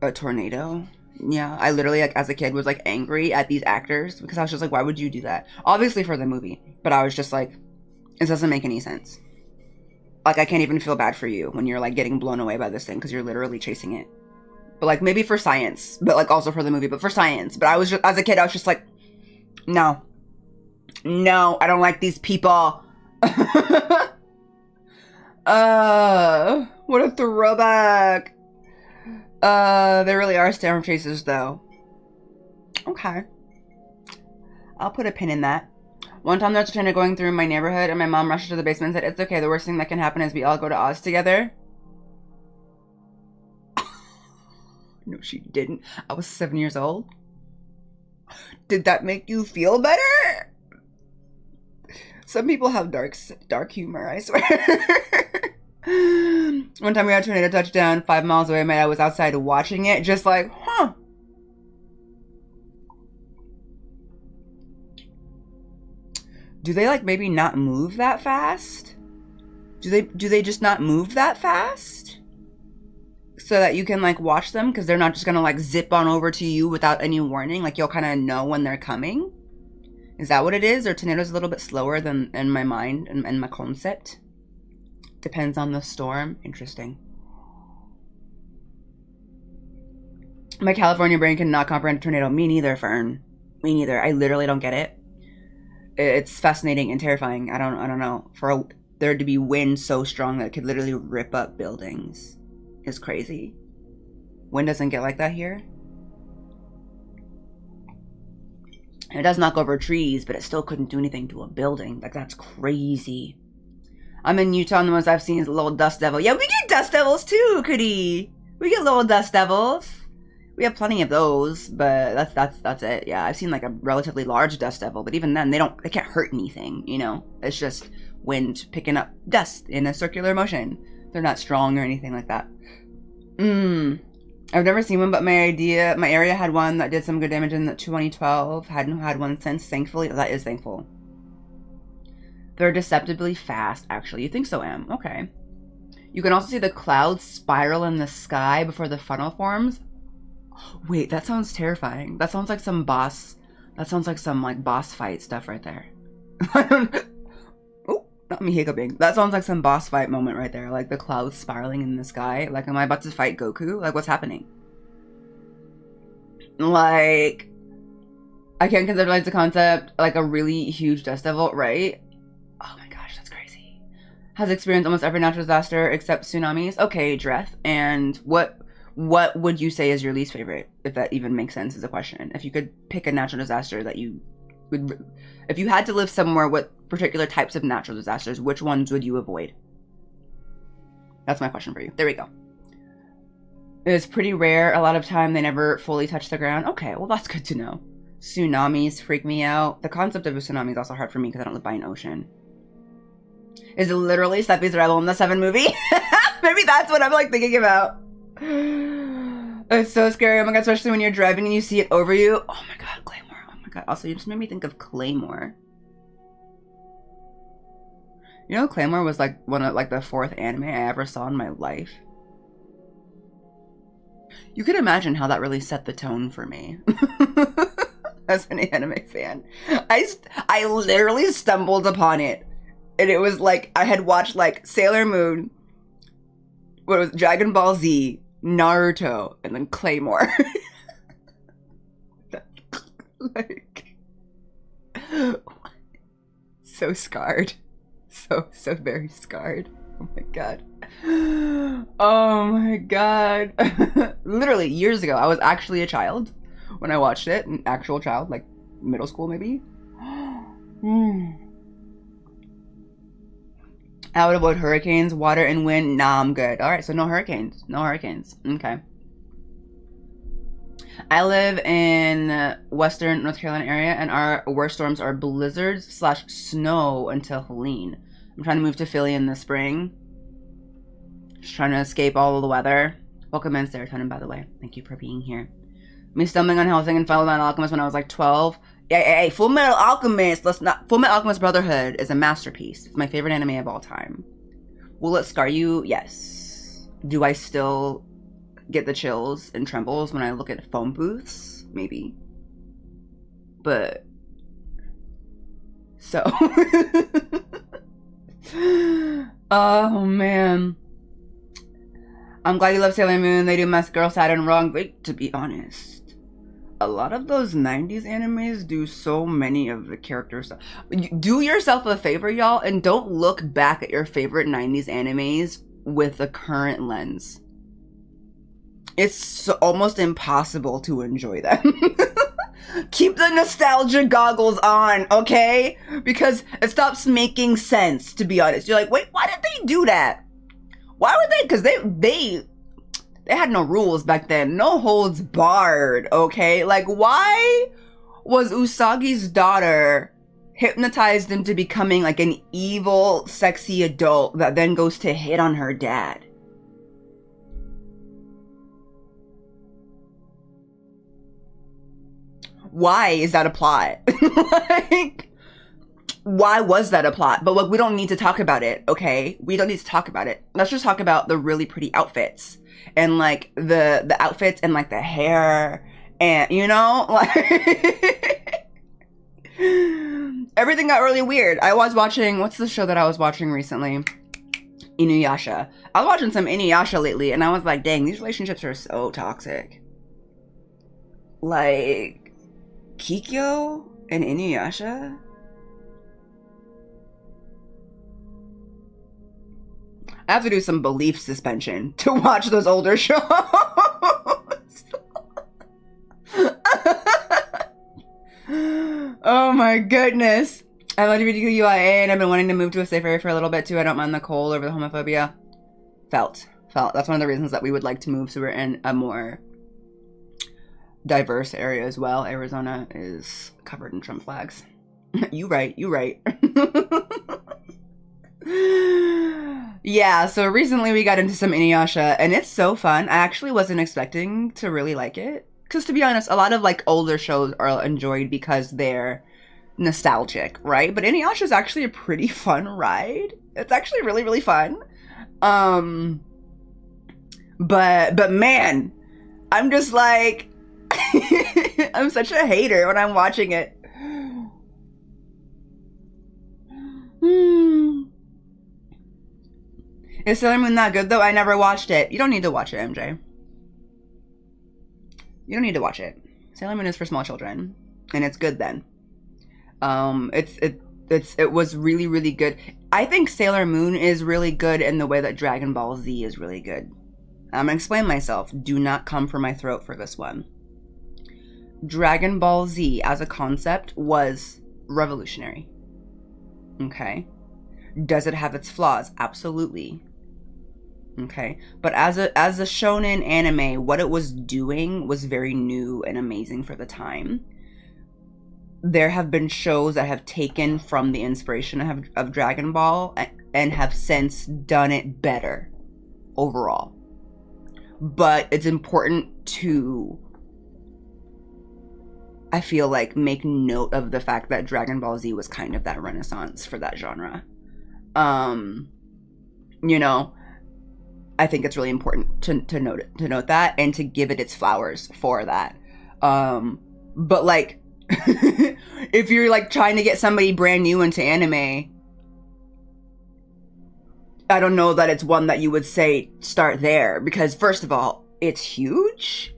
Speaker 3: a tornado. Yeah, I literally like as a kid was like angry at these actors because I was just like, why would you do that? Obviously for the movie, but I was just like, this doesn't make any sense. Like I can't even feel bad for you when you're like getting blown away by this thing because you're literally chasing it. But like maybe for science, but like also for the movie, but for science. But I was just, as a kid, I was just like, no, I don't like these people. What a throwback. There really are storm chasers though. Okay. I'll put a pin in that. One time there was a trainer going through my neighborhood and my mom rushed to the basement and said, it's okay, the worst thing that can happen is we all go to Oz together. No, she didn't. I was 7 years old. Did that make you feel better? Some people have dark humor, I swear. One time we had a tornado touchdown 5 miles away. I was outside watching it, just like, huh. Do they like maybe not move that fast? Do they just not move that fast? So that you can like watch them because they're not just gonna like zip on over to you without any warning. Like you'll kind of know when they're coming. Is that what it is? Or tornadoes a little bit slower than in my mind and my concept? Depends on the storm. Interesting. My California brain cannot comprehend a tornado. Me neither, Fern. Me neither. I literally don't get it. It's fascinating and terrifying. I don't know. For there to be wind so strong that it could literally rip up buildings is crazy. Wind doesn't get like that here. It does knock over trees, but it still couldn't do anything to a building. Like, that's crazy. I'm in Utah, and the ones I've seen is a little dust devil. Yeah, we get dust devils too, Cootie. We get little dust devils. We have plenty of those, but that's it. Yeah, I've seen like a relatively large dust devil, but even then, they can't hurt anything. You know, it's just wind picking up dust in a circular motion. They're not strong or anything like that. I've never seen one, but my area had one that did some good damage in 2012. Hadn't had one since, thankfully. That is thankful. They're deceptively fast, actually. You think so, Em? Okay. You can also see the clouds spiral in the sky before the funnel forms. Wait, that sounds terrifying. That sounds like some boss. That sounds like some like boss fight stuff right there. Oh, not me hiccuping. That sounds like some boss fight moment right there. Like the clouds spiraling in the sky. Like, am I about to fight Goku? Like, what's happening? Like, I can't conceptualize the concept. Like a really huge dust devil, right? Oh my gosh, that's crazy. Has experienced almost every natural disaster except tsunamis. Okay, Dreth. And what would you say is your least favorite? If that even makes sense as a question. If you could pick a natural disaster that you would, if you had to live somewhere with particular types of natural disasters, which ones would you avoid? That's my question for you. There we go. It's pretty rare. A lot of time they never fully touch the ground. Okay, well that's good to know. Tsunamis freak me out. The concept of a tsunami is also hard for me because I don't live by an ocean. Is it literally Steffi's Rebel in the 7 movie? Maybe that's what I'm like thinking about. It's so scary. Oh my god, especially when you're driving and you see it over you. Oh my god, Claymore. Oh my god. Also, you just made me think of Claymore. You know, Claymore was like one of like the 4th anime I ever saw in my life. You can imagine how that really set the tone for me as an anime fan. I literally stumbled upon it, and it was like I had watched like Sailor Moon, what was Dragon Ball Z, Naruto, and then Claymore. Like, so scarred, so very scarred. Oh my god. Oh my god. Literally years ago, I was actually a child when I watched it, an actual child, like middle school maybe. I would avoid hurricanes, water, and wind. Nah, I'm good. All right, so no hurricanes. No hurricanes. Okay. I live in western North Carolina area, and our worst storms are blizzards / snow until Helene. I'm trying to move to Philly in the spring. Just trying to escape all of the weather. Welcome in, Serotonin, by the way. Thank you for being here. Me stumbling on Hellsing and Full Metal Alchemist when I was like 12. Hey, Full Metal Alchemist, Full Metal Alchemist Brotherhood is a masterpiece. It's my favorite anime of all time. Will it scar you? Yes. Do I still get the chills and trembles when I look at phone booths? Maybe. But so oh man. I'm glad you love Sailor Moon. They do Mask Girl Saturn wrong. But to be honest, a lot of those 90s animes do so many of the characters. Do yourself a favor, y'all, and don't look back at your favorite 90s animes with a current lens. It's almost impossible to enjoy them. Keep the nostalgia goggles on, okay? Because it stops making sense, to be honest. You're like, wait, why did they do that? Why were they? Because they had no rules back then. No holds barred, okay? Like, why was Usagi's daughter hypnotized into becoming like an evil, sexy adult that then goes to hit on her dad? Why is that a plot? Like, why was that a plot? But look, we don't need to talk about it, okay? We don't need to talk about it. Let's just talk about the really pretty outfits. And like the outfits and like the hair and, you know, like everything got really weird. I was watching, what's the show that I was watching recently? Inuyasha. I was watching some Inuyasha lately and I was like, dang, these relationships are so toxic. Like Kikyo and Inuyasha? I have to do some belief suspension to watch those older shows. Oh my goodness. I'm LGBTQIA and I've been wanting to move to a safe area for a little bit too. I don't mind the cold over the homophobia. Felt. That's one of the reasons that we would like to move, so we're in a more diverse area as well. Arizona is covered in Trump flags. You right. Yeah, so recently we got into some Inuyasha, and it's so fun. I actually wasn't expecting to really like it. Because to be honest, a lot of like older shows are enjoyed because they're nostalgic, right? But Inuyasha is actually a pretty fun ride. It's actually really, really fun. But man, I'm just like, I'm such a hater when I'm watching it. Is Sailor Moon not good though? I never watched it. You don't need to watch it, MJ. You don't need to watch it. Sailor Moon is for small children, and it's good then. It was really, really good. I think Sailor Moon is really good in the way that Dragon Ball Z is really good. I'm gonna explain myself. Do not come for my throat for this one. Dragon Ball Z as a concept was revolutionary. Okay. Does it have its flaws? Absolutely. Okay. But as a shonen anime, what it was doing was very new and amazing for the time. There have been shows that have taken from the inspiration of Dragon Ball and have since done it better overall. But it's important to, I feel like, make note of the fact that Dragon Ball Z was kind of that renaissance for that genre. You know, I think it's really important to note that and to give it its flowers for that. But like, if you're like trying to get somebody brand new into anime, I don't know that it's one that you would say start there, because first of all, it's huge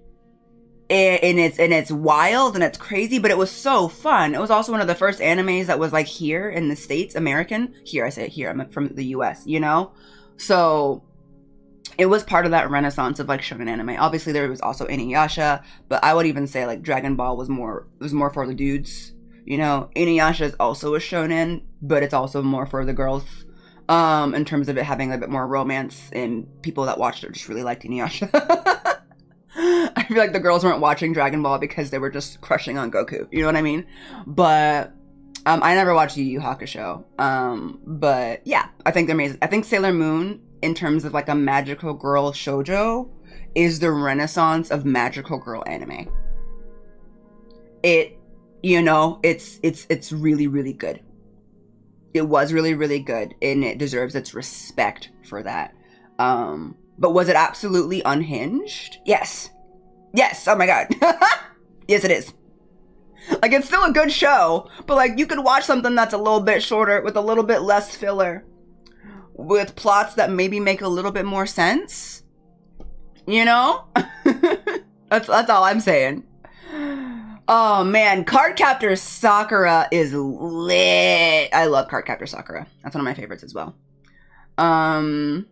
Speaker 3: and it's wild and it's crazy, but it was so fun. It was also one of the first animes that was like here in the States, American. Here, I say it here, I'm from the US, you know? So it was part of that renaissance of like shonen anime. Obviously there was also Inuyasha, but I would even say like Dragon Ball was more for the dudes. You know, Inuyasha is also a shonen, but it's also more for the girls. In terms of it having a bit more romance, and people that watched it just really liked Inuyasha. I feel like the girls weren't watching Dragon Ball because they were just crushing on Goku. You know what I mean? But I never watched Yu Yu Hakusho. But yeah, I think they're amazing. I think Sailor Moon, in terms of like a magical girl shoujo, is the renaissance of magical girl anime. It, you know, it's really, really good. It was really, really good, and it deserves its respect for that. But was it absolutely unhinged? Yes. Yes, oh my god. Yes, it is. Like, it's still a good show, but like, you could watch something that's a little bit shorter, with a little bit less filler, with plots that maybe make a little bit more sense. You know? That's all I'm saying. Oh man, Cardcaptor Sakura is lit. I love Cardcaptor Sakura. That's one of my favorites as well. You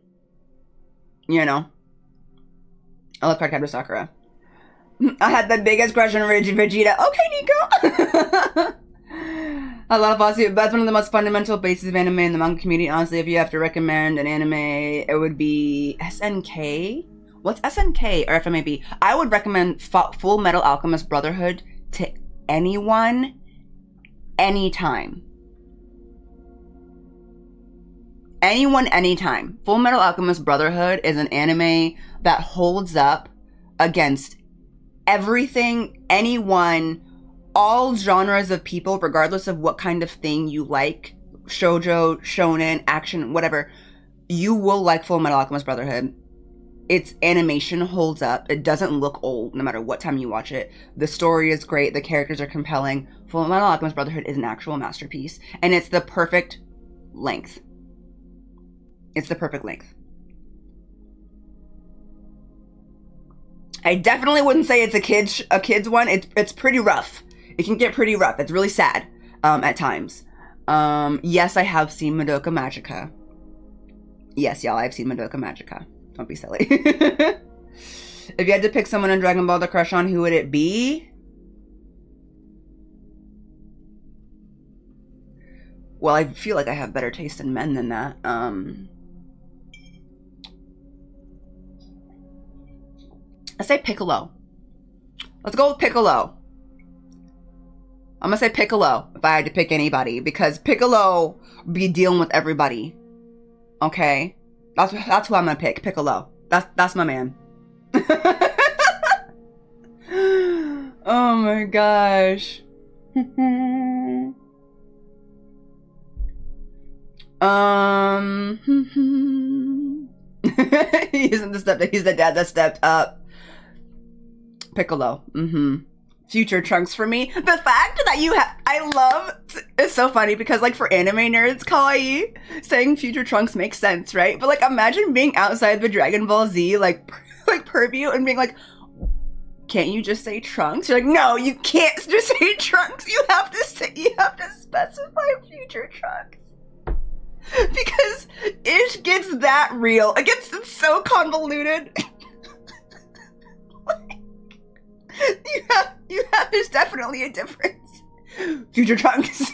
Speaker 3: know, I love Cardcaptor Sakura. I had the biggest crush on Vegeta. Okay, Nico. I love Bossy. That's one of the most fundamental bases of anime in the manga community. Honestly, if you have to recommend an anime, it would be SNK. What's SNK or FMAB? I would recommend Full Metal Alchemist Brotherhood to anyone, anytime. Anyone, anytime. Full Metal Alchemist Brotherhood is an anime that holds up against everything, anyone, all genres of people, regardless of what kind of thing you like. Shoujo, shonen, action, whatever. You will like Full Metal Alchemist Brotherhood. Its animation holds up. It doesn't look old no matter what time you watch it. The story is great. The characters are compelling. Full Metal Alchemist Brotherhood is an actual masterpiece. And it's the perfect length. It's the perfect length. I definitely wouldn't say it's a kid's one. It's pretty rough. It can get pretty rough. It's really sad at times. Yes, I have seen Madoka Magica. Yes, y'all, I've seen Madoka Magica. Don't be silly. If you had to pick someone in Dragon Ball to crush on, who would it be? Well, I feel like I have better taste in men than that. Let's say Piccolo. Let's go with Piccolo. I'm gonna say Piccolo if I had to pick anybody, because Piccolo be dealing with everybody. Okay? That's who I'm gonna pick. Piccolo. That's my man. Oh my gosh. He's the dad that stepped up. Piccolo. Future Trunks for me. The fact that you have, I love, it's so funny because like for anime nerds, kawaii, saying Future Trunks makes sense, right? But like imagine being outside the Dragon Ball Z like purview and being like, can't you just say Trunks? You're like, no, you can't just say Trunks. You have to specify Future Trunks. Because ish gets that real. It gets so convoluted. There's definitely a difference. Future Trunks.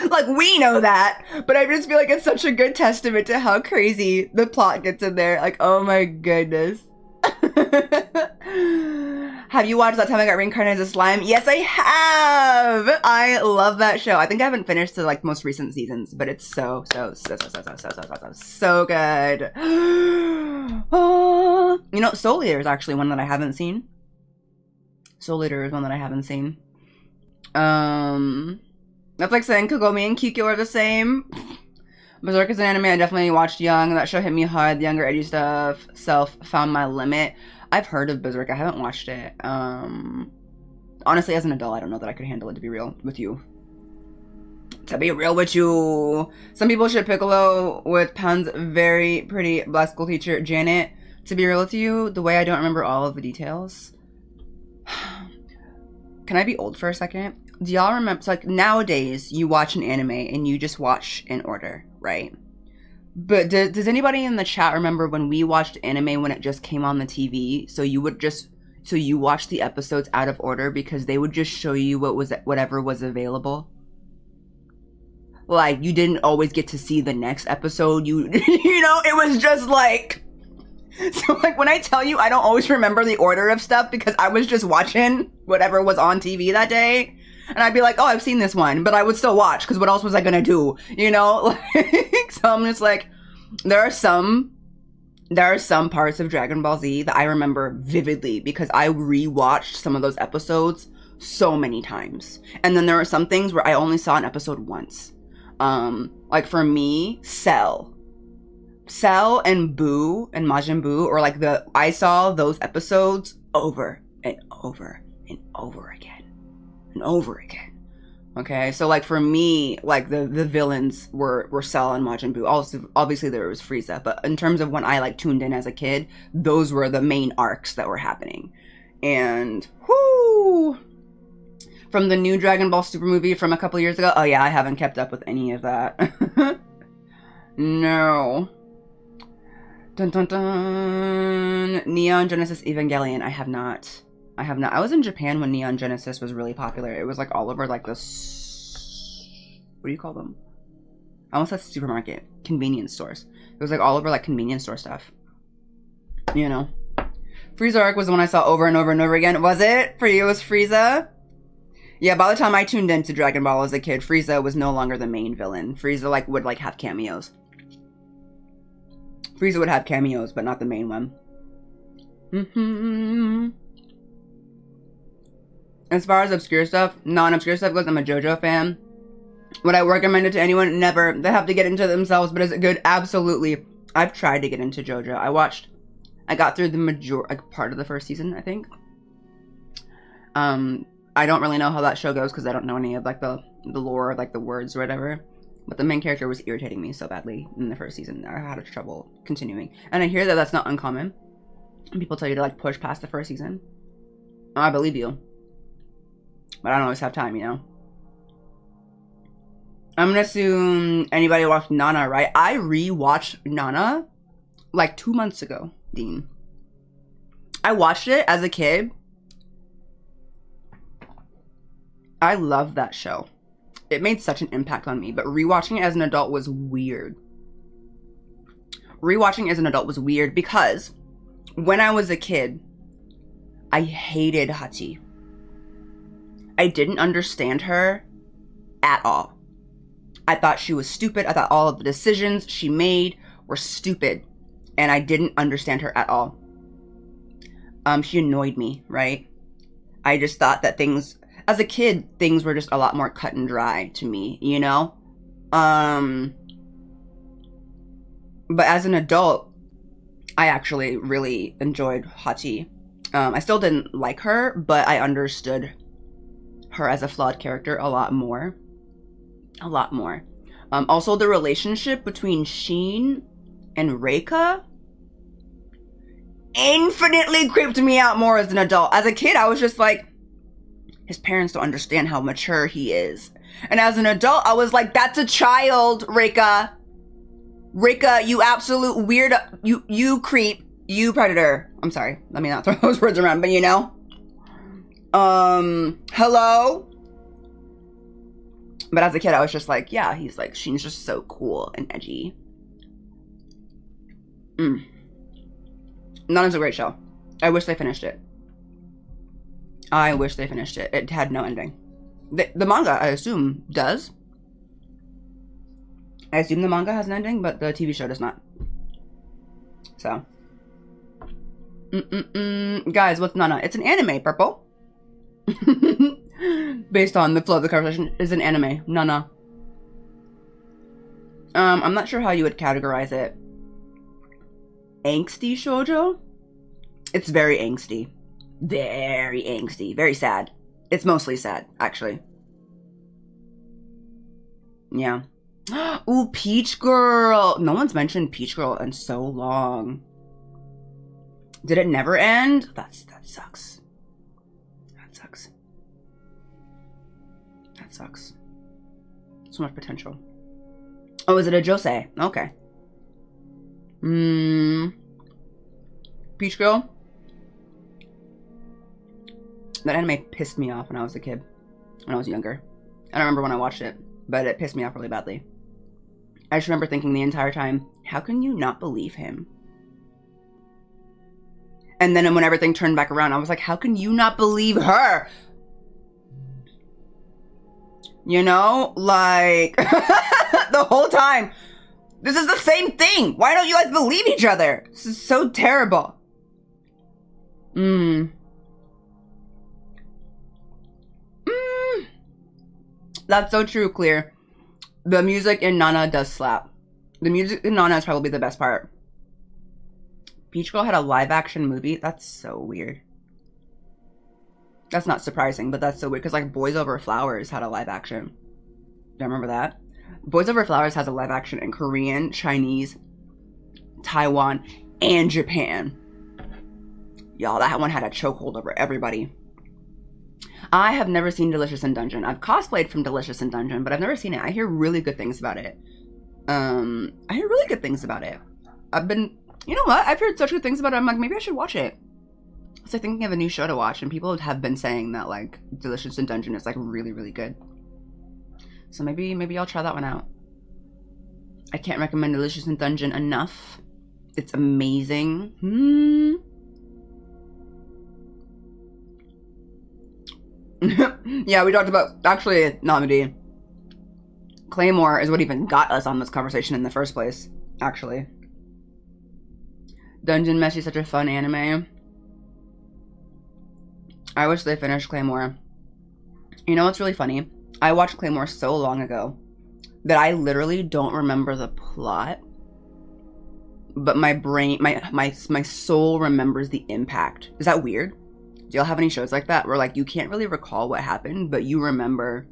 Speaker 3: Like, we know that, but I just feel like it's such a good testament to how crazy the plot gets in there. Like, oh my goodness. Have you watched That Time I Got Reincarnated as a Slime? Yes, I have! I love that show. I think I haven't finished the like most recent seasons, but it's so good. Oh, you know, Soul Eater is actually one that I haven't seen. That's like saying Kagome and Kikyo are the same. Berserk is an anime I definitely watched young. That show hit me hard. The younger edgy stuff. Found my limit. I've heard of Berserk. I haven't watched it. Honestly, as an adult, I don't know that I could handle it, to be real with you. Some people should Piccolo with Pound's very pretty black school teacher, Janet. To be real with you, the way I don't remember all of the details. Can I be old for a second? Do y'all remember, so like nowadays you watch an anime and you just watch in order, right? But does anybody in the chat remember when we watched anime when it just came on the TV? So you would just, So you watched the episodes out of order because they would just show you whatever was available. Like, you didn't always get to see the next episode. You know, it was just like... So, like, when I tell you I don't always remember the order of stuff because I was just watching whatever was on TV that day. And I'd be like, oh, I've seen this one. But I would still watch because what else was I going to do? You know? Like, so I'm just like... There are some parts of Dragon Ball Z that I remember vividly because I rewatched some of those episodes so many times. And then there are some things where I only saw an episode once. Like for me, Cell and Boo and Majin Buu, or like I saw those episodes over and over and over again and over again. Okay, so like for me, like the villains were Cell and Majin Buu. Also, obviously there was Frieza, but in terms of when I like tuned in as a kid, those were the main arcs that were happening. And whoo! From the new Dragon Ball Super movie from a couple years ago. Oh yeah, I haven't kept up with any of that. No. Dun dun dun. Neon Genesis Evangelion. I have not. I was in Japan when Neon Genesis was really popular. It was like all over like this. What do you call them? I almost said supermarket. Convenience stores. It was like all over like convenience store stuff. You know. Frieza arc was the one I saw over and over and over again. Was it? For you, it was Frieza? Yeah, by the time I tuned into Dragon Ball as a kid, Frieza was no longer the main villain. Frieza would have cameos. Frieza would have cameos, but not the main one. As far as obscure stuff, non-obscure stuff goes, I'm a JoJo fan. Would I recommend it to anyone? Never. They have to get into it themselves, but is it good? Absolutely. I've tried to get into JoJo. I got through the part of the first season, I think. I don't really know how that show goes because I don't know any of like the lore, like the words or whatever. But the main character was irritating me so badly in the first season. I had trouble continuing. And I hear that that's not uncommon. People tell you to like push past the first season. I believe you. But I don't always have time, you know. I'm gonna assume anybody watched Nana, right? I rewatched Nana like 2 months ago, Dean. I watched it as a kid. I love that show. It made such an impact on me, but rewatching it as an adult was weird. Rewatching as an adult was weird because when I was a kid, I hated Hachi. I didn't understand her at all. I thought she was stupid. I thought all of the decisions she made were stupid, and I didn't understand her at all. She annoyed me, right? I just thought that things... As a kid, things were just a lot more cut and dry to me, you know? But as an adult, I actually really enjoyed Hachi. I still didn't like her, but I understood her as a flawed character a lot more. A lot more. Also, the relationship between Sheen and Reika infinitely creeped me out more as an adult. As a kid, I was just like, his parents don't understand how mature he is. And as an adult, I was like, that's a child, Reika. Reika, you absolute weird, you creep, you predator. I'm sorry, let me not throw those words around, but you know. Hello? But as a kid, I was just like, yeah, he's like, Sheen's just so cool and edgy. Nana's a great show. I wish they finished it. I wish they finished it. It had no ending. The manga, I assume, does. I assume the manga has an ending, but the TV show does not. So. Guys, what's Nana? It's an anime, Purple. Based on the flow of the conversation, is an anime. Nana. I'm not sure how you would categorize it. Angsty shoujo? It's very angsty. Very angsty. Very sad. It's mostly sad, actually. Yeah. Ooh, Peach Girl. No one's mentioned Peach Girl in so long. Did it never end? That sucks. That sucks. That sucks. So much potential. Oh, is it a josei? Okay. Peach Girl? That anime pissed me off when I was a kid, when I was younger. I don't remember when I watched it, but it pissed me off really badly. I just remember thinking the entire time, how can you not believe him? And then when everything turned back around, I was like, how can you not believe her? You know, like, the whole time, this is the same thing. Why don't you guys believe each other? This is so terrible. That's so true, Clear. The music in Nana does slap. The music in Nana is probably the best part. Peach Girl had a live action movie? That's so weird. That's not surprising, but that's so weird because like Boys Over Flowers had a live action. Do you remember that? Boys Over Flowers has a live action in Korean, Chinese, Taiwan, and Japan. Y'all, that one had a chokehold over everybody. I have never seen Delicious in Dungeon. I've cosplayed from Delicious in Dungeon, but I've never seen it. I hear really good things about it. I hear really good things about it. You know what? I've heard such good things about it. I'm like, maybe I should watch it. I was like thinking of a new show to watch, and people have been saying that like Delicious in Dungeon is like really, really good. So maybe I'll try that one out. I can't recommend Delicious in Dungeon enough. It's amazing. Yeah, we talked about, actually, Namidi. Claymore is what even got us on this conversation in the first place, actually. Dungeon Mesh is such a fun anime. I wish they finished Claymore. You know what's really funny? I watched Claymore so long ago that I literally don't remember the plot. But my brain, my soul remembers the impact. Is that weird? Do y'all have any shows like that where like you can't really recall what happened, but you remember?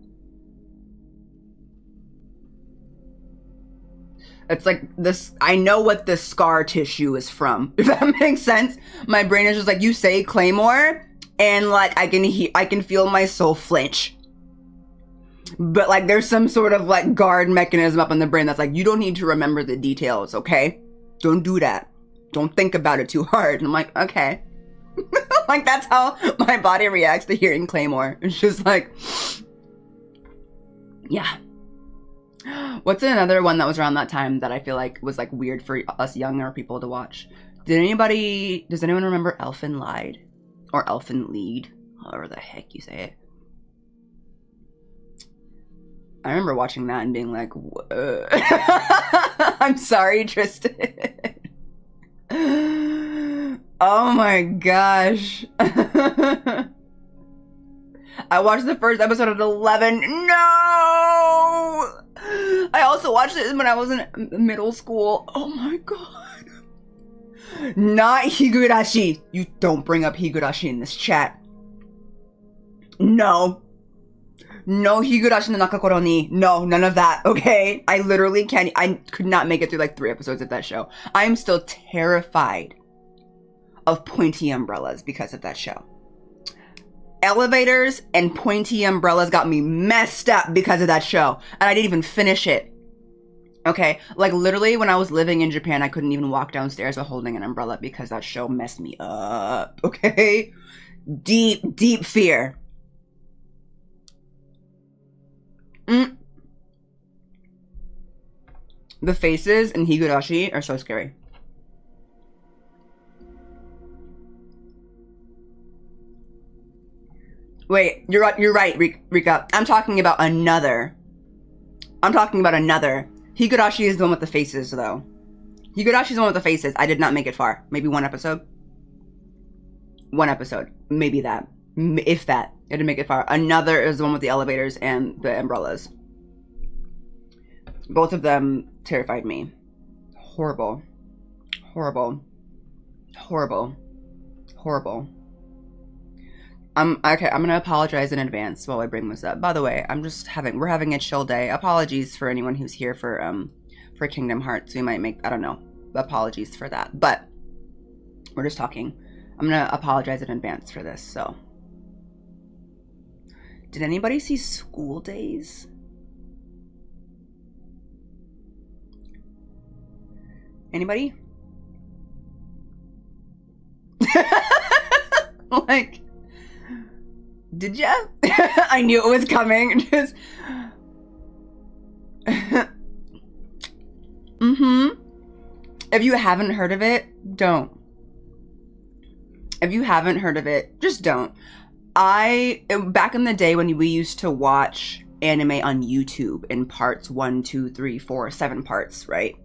Speaker 3: It's like this, I know what this scar tissue is from. If that makes sense. My brain is just like, you say Claymore, and like I can feel my soul flinch. But like there's some sort of like guard mechanism up in the brain that's like, you don't need to remember the details, okay? Don't do that. Don't think about it too hard. And I'm like, okay. Like that's how my body reacts to hearing Claymore. It's just like, yeah. What's another one that was around that time that I feel like was like weird for us younger people to watch? Does anyone remember Elfen Lied? Or Elfen Lead? However the heck you say it. I remember watching that and being like, whoa. I'm sorry, Tristan. Oh my gosh. I watched the first episode at 11. No! I also watched it when I was in middle school. Oh my god. Not Higurashi. You don't bring up Higurashi in this chat. No. No Higurashi no Nakakoro ni. No, none of that, okay? I literally can't. I could not make it through like 3 episodes of that show. I am still terrified of pointy umbrellas because of that show. Elevators and pointy umbrellas got me messed up because of that show. And I didn't even finish it. Okay? Like literally when I was living in Japan, I couldn't even walk downstairs while holding an umbrella because that show messed me up. Okay? Deep, deep fear. The faces in Higurashi are so scary. Wait, you're right, Rika. I'm talking about another. Higurashi is the one with the faces, though. Higurashi is the one with the faces. I did not make it far. Maybe 1 episode. 1 episode. Maybe that. If that. I didn't make it far. Another is the one with the elevators and the umbrellas. Both of them terrified me. Horrible. Horrible. Horrible. Horrible. Okay, I'm gonna apologize in advance while I bring this up. By the way, we're having a chill day. Apologies for anyone who's here for Kingdom Hearts. We might make, I don't know, apologies for that. But we're just talking. I'm gonna apologize in advance for this, so. Did anybody see School Days? Anybody? Like, Did ya? I knew it was coming. Just... If you haven't heard of it, don't. If you haven't heard of it, just don't. Back in the day when we used to watch anime on YouTube in parts 1, 2, 3, 4, 7 parts, right?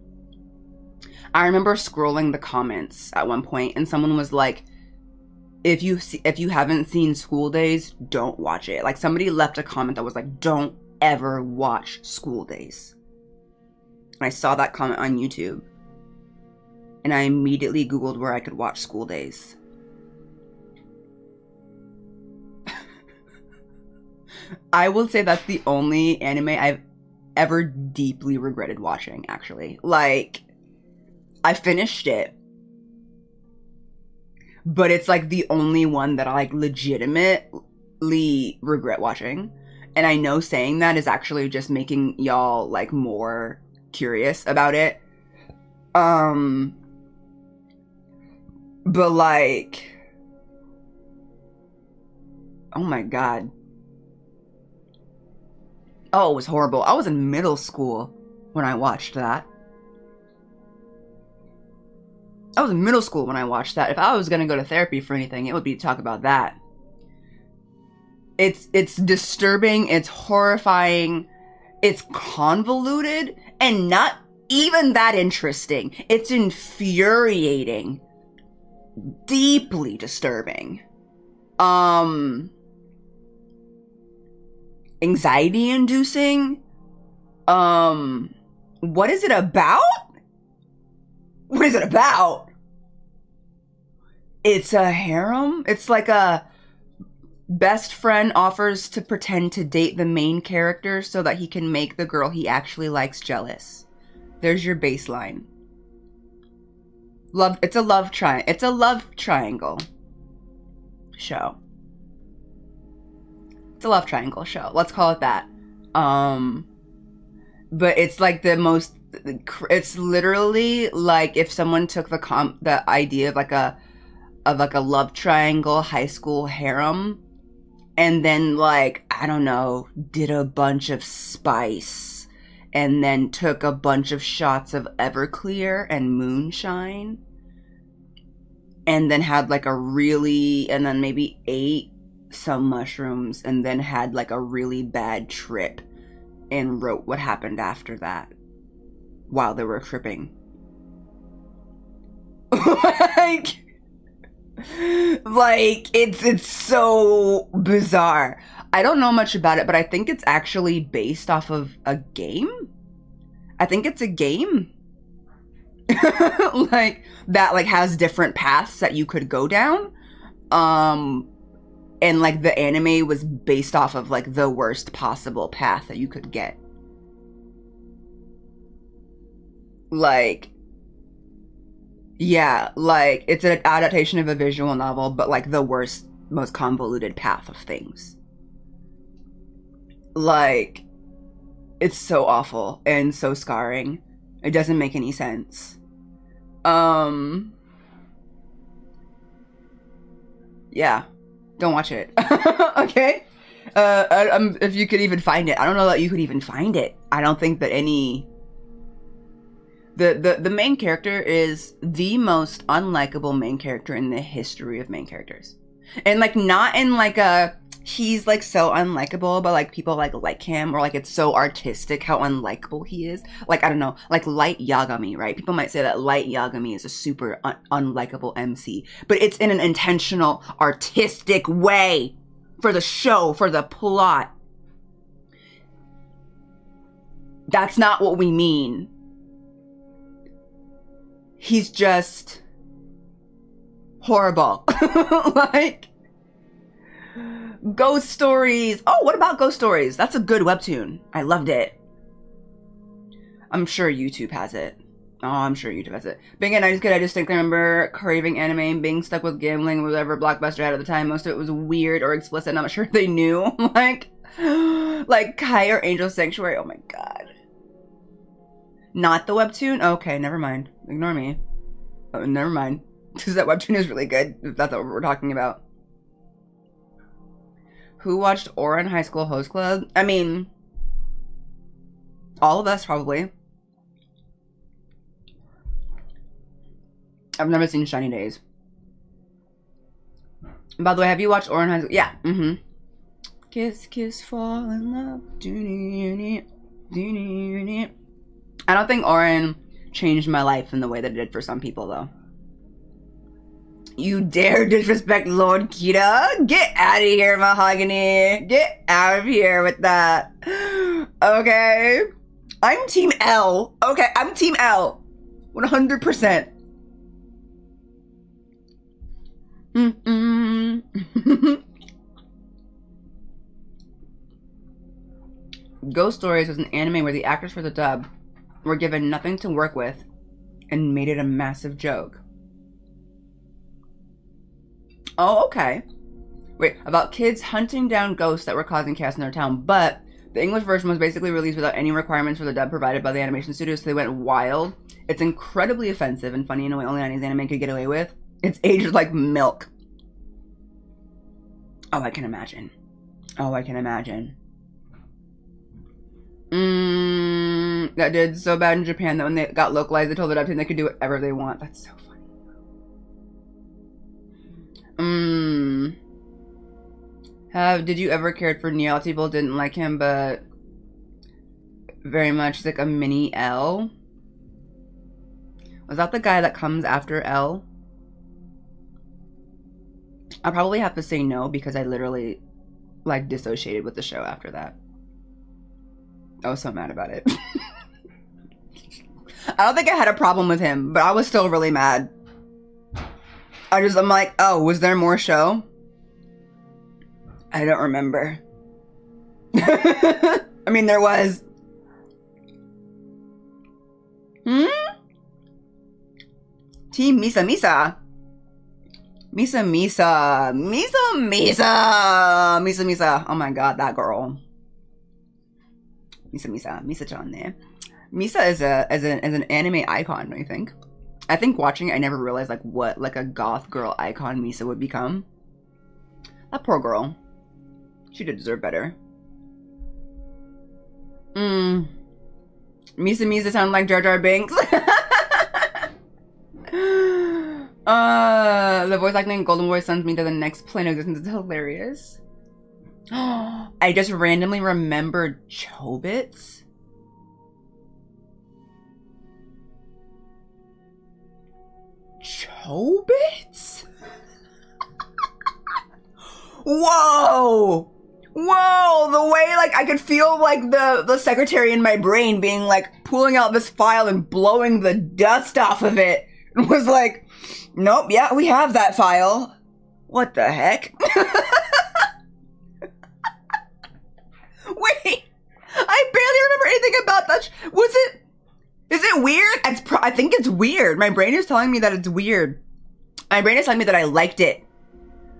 Speaker 3: I remember scrolling the comments at one point and someone was like, if you haven't seen School Days, don't watch it. Like, somebody left a comment that was like, don't ever watch School Days. And I saw that comment on YouTube. And I immediately Googled where I could watch School Days. I will say that's the only anime I've ever deeply regretted watching, actually. Like, I finished it. But it's like the only one that I like legitimately regret watching. And I know saying that is actually just making y'all like more curious about it. But like, oh my god. Oh, it was horrible. I was in middle school when I watched that. I was in middle school when I watched that. If I was gonna go to therapy for anything, it would be to talk about that. It's disturbing, it's horrifying, it's convoluted, and not even that interesting. It's infuriating. Deeply disturbing. Anxiety inducing. What is it about? What is it about? It's a harem. It's like a best friend offers to pretend to date the main character so that he can make the girl he actually likes jealous. There's your baseline. It's a love triangle show. It's a love triangle show. Let's call it that. But it's like the most. It's literally like if someone took the idea of like a love triangle high school harem, and then like, I don't know, did a bunch of spice, and then took a bunch of shots of Everclear and moonshine, and then had like and then maybe ate some mushrooms, and then had like a really bad trip, and wrote what happened after that while they were tripping. like it's so bizarre. I don't know much about it, but I think it's actually based off of a game. I think it's a game like that, like has different paths that you could go down. And like the anime was based off of like the worst possible path that you could get. Like, yeah, like it's an adaptation of a visual novel, but like the worst, most convoluted path of things. Like, it's so awful and so scarring. It doesn't make any sense. Yeah, don't watch it. Okay? If you could even find it. I don't know that you could even find it. I don't think that any... The main character is the most unlikable main character in the history of main characters. And like, not in like a, he's like so unlikable, but like people like him, or like it's so artistic how unlikable he is. Like, I don't know, like Light Yagami, right? People might say that Light Yagami is a super unlikable MC, but it's in an intentional artistic way for the show, for the plot. That's not what we mean. He's just horrible. Like, Ghost Stories. Oh, what about Ghost Stories? That's a good webtoon. I loved it. I'm sure YouTube has it. Oh, I'm sure YouTube has it. Being a 90s kid, I distinctly remember craving anime and being stuck with gambling with whatever Blockbuster had at the time. Most of it was weird or explicit, and I'm not sure they knew. like Kai or Angel Sanctuary. Oh my god. Not the webtoon? Okay, never mind. Ignore me. Oh, never mind. Because that webtoon is really good, if that's what we're talking about. Who watched Oran High School Host Club? I mean, all of us probably. I've never seen Shiny Days. By the way, have you watched Oran High School? Yeah. Kiss, kiss, fall in love. I don't think Oran changed my life in the way that it did for some people, though. You dare disrespect Lord Kita? Get out of here, Mahogany. Get out of here with that. Okay. I'm Team L. Okay, I'm Team L. 100%. Ghost Stories was an anime where the actors for the dub were given nothing to work with and made it a massive joke. Oh, okay. Wait, about kids hunting down ghosts that were causing chaos in their town, but the English version was basically released without any requirements for the dub provided by the animation studio, so they went wild. It's incredibly offensive and funny in a way only 90s anime could get away with. It's aged like milk. Oh, I can imagine. Oh, I can imagine. That did so bad in Japan that when they got localized, they told the dub team they could do whatever they want. That's so funny. Did you ever cared for Neil? People didn't like him, but very much like a mini L. Was that the guy that comes after L? I'll probably have to say no because I literally like dissociated with the show after that. I was so mad about it. I don't think I had a problem with him, but I was still really mad. I'm like, oh, was there more show? I don't remember. I mean, there was. Team Misa Misa. Misa Misa. Misa Misa. Misa Misa. Oh my god, that girl. Misa Misa. Misa-chan there. Misa is an anime icon, don't you think? I think watching it, I never realized like what like a goth girl icon Misa would become. That poor girl. She did deserve better. Misa Misa sound like Jar Jar Binks. The voice acting in Golden Boy sends me to the next plane of existence. It's hilarious. I just randomly remembered Chobits. Chobits? Whoa! Whoa! The way, like, I could feel, like, the secretary in my brain being, like, pulling out this file and blowing the dust off of it. It was like, nope, yeah, we have that file. What the heck? Wait! I barely remember anything about that. Is it weird? I think it's weird. My brain is telling me that it's weird. My brain is telling me that I liked it.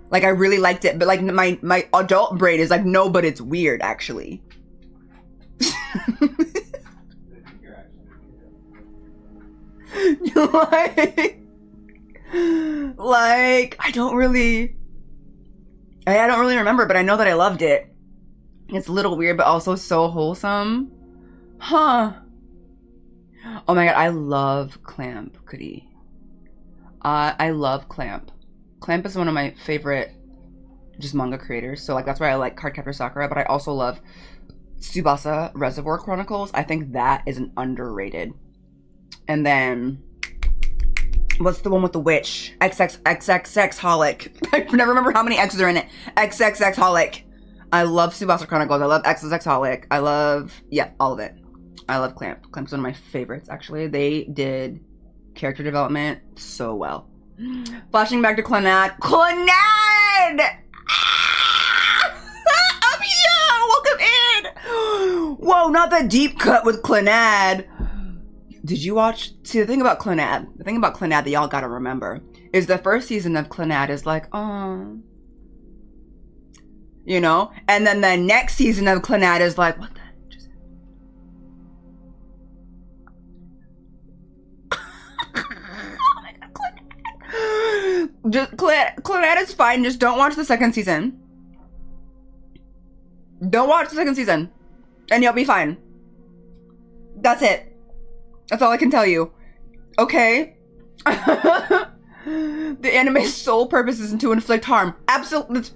Speaker 3: Like, I really liked it. But, like, my adult brain is like, no, but it's weird, actually. like, I don't really remember, but I know that I loved it. It's a little weird, but also so wholesome. Huh. Oh my god, I love Clamp, Kuri. I love Clamp. Clamp is one of my favorite just manga creators. So like that's why I like Cardcaptor Sakura, but I also love Tsubasa Reservoir Chronicles. I think that is an underrated. And then what's the one with the witch? XXXXX Holic. I never remember how many X's are in it. XXX Holic. I love Tsubasa Chronicles. I love XXX Holic. I love, yeah, all of it. I love Clamp. Clamp's one of my favorites, actually. They did character development so well. Flashing back to Clannad. Clannad! Ah! I'm here! Welcome in! Whoa, not the deep cut with Clannad. Did you watch? See, the thing about Clannad that y'all gotta remember is the first season of Clannad is like, oh. You know? And then the next season of Clannad is like, what the heck just oh my god, Clannad is fine, just don't watch the second season. Don't watch the second season, and you'll be fine. That's it. That's all I can tell you. Okay? The anime's sole purpose is to inflict harm. Absolutely.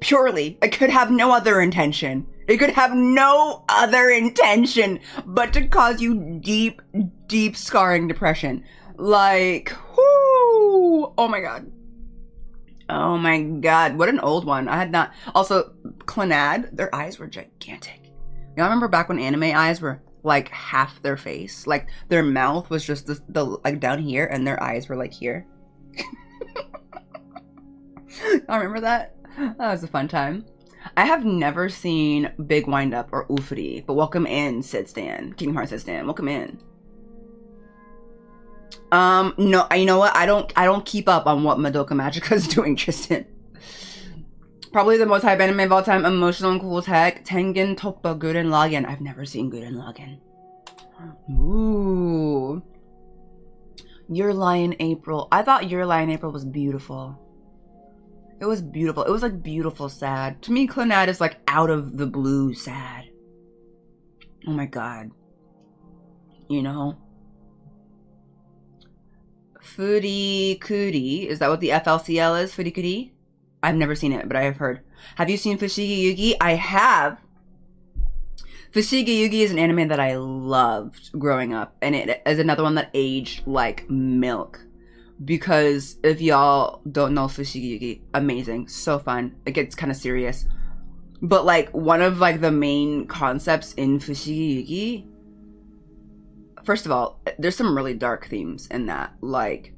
Speaker 3: Purely. It could have no other intention. It could have no other intention but to cause you deep, deep scarring depression. Like, whoo! Oh my god. Oh my god. What an old one. I had not... Also, Clannad, their eyes were gigantic. Y'all remember back when anime eyes were like half their face? Like, their mouth was just the like down here and their eyes were like here. I remember that. That was a fun time. I have never seen Big Wind Up or Ufuri, but welcome in, Sid Stan. Kingdom Hearts Sid Stan, welcome in. No, you know what? I don't keep up on what Madoka Magica is doing, Tristan. Probably the most hype anime of all time, emotional and cool as heck. Tengen Toppa Gurren Lagann. I've never seen Gurren Lagann. Ooh. Your Lie in April. I thought Your Lie in April was beautiful. It was beautiful. It was like beautiful sad. To me, Clannad is like out of the blue sad. Oh my god. You know? Furikuri. Is that what the FLCL is? Furikuri? I've never seen it, but I have heard. Have you seen Fushigi Yugi? I have. Fushigi Yugi is an anime that I loved growing up. And it is another one that aged like milk. Because if y'all don't know Fushigi Yugi, amazing, so fun. It gets kind of serious, but like one of like the main concepts in Fushigi Yugi. First of all, there's some really dark themes in that, like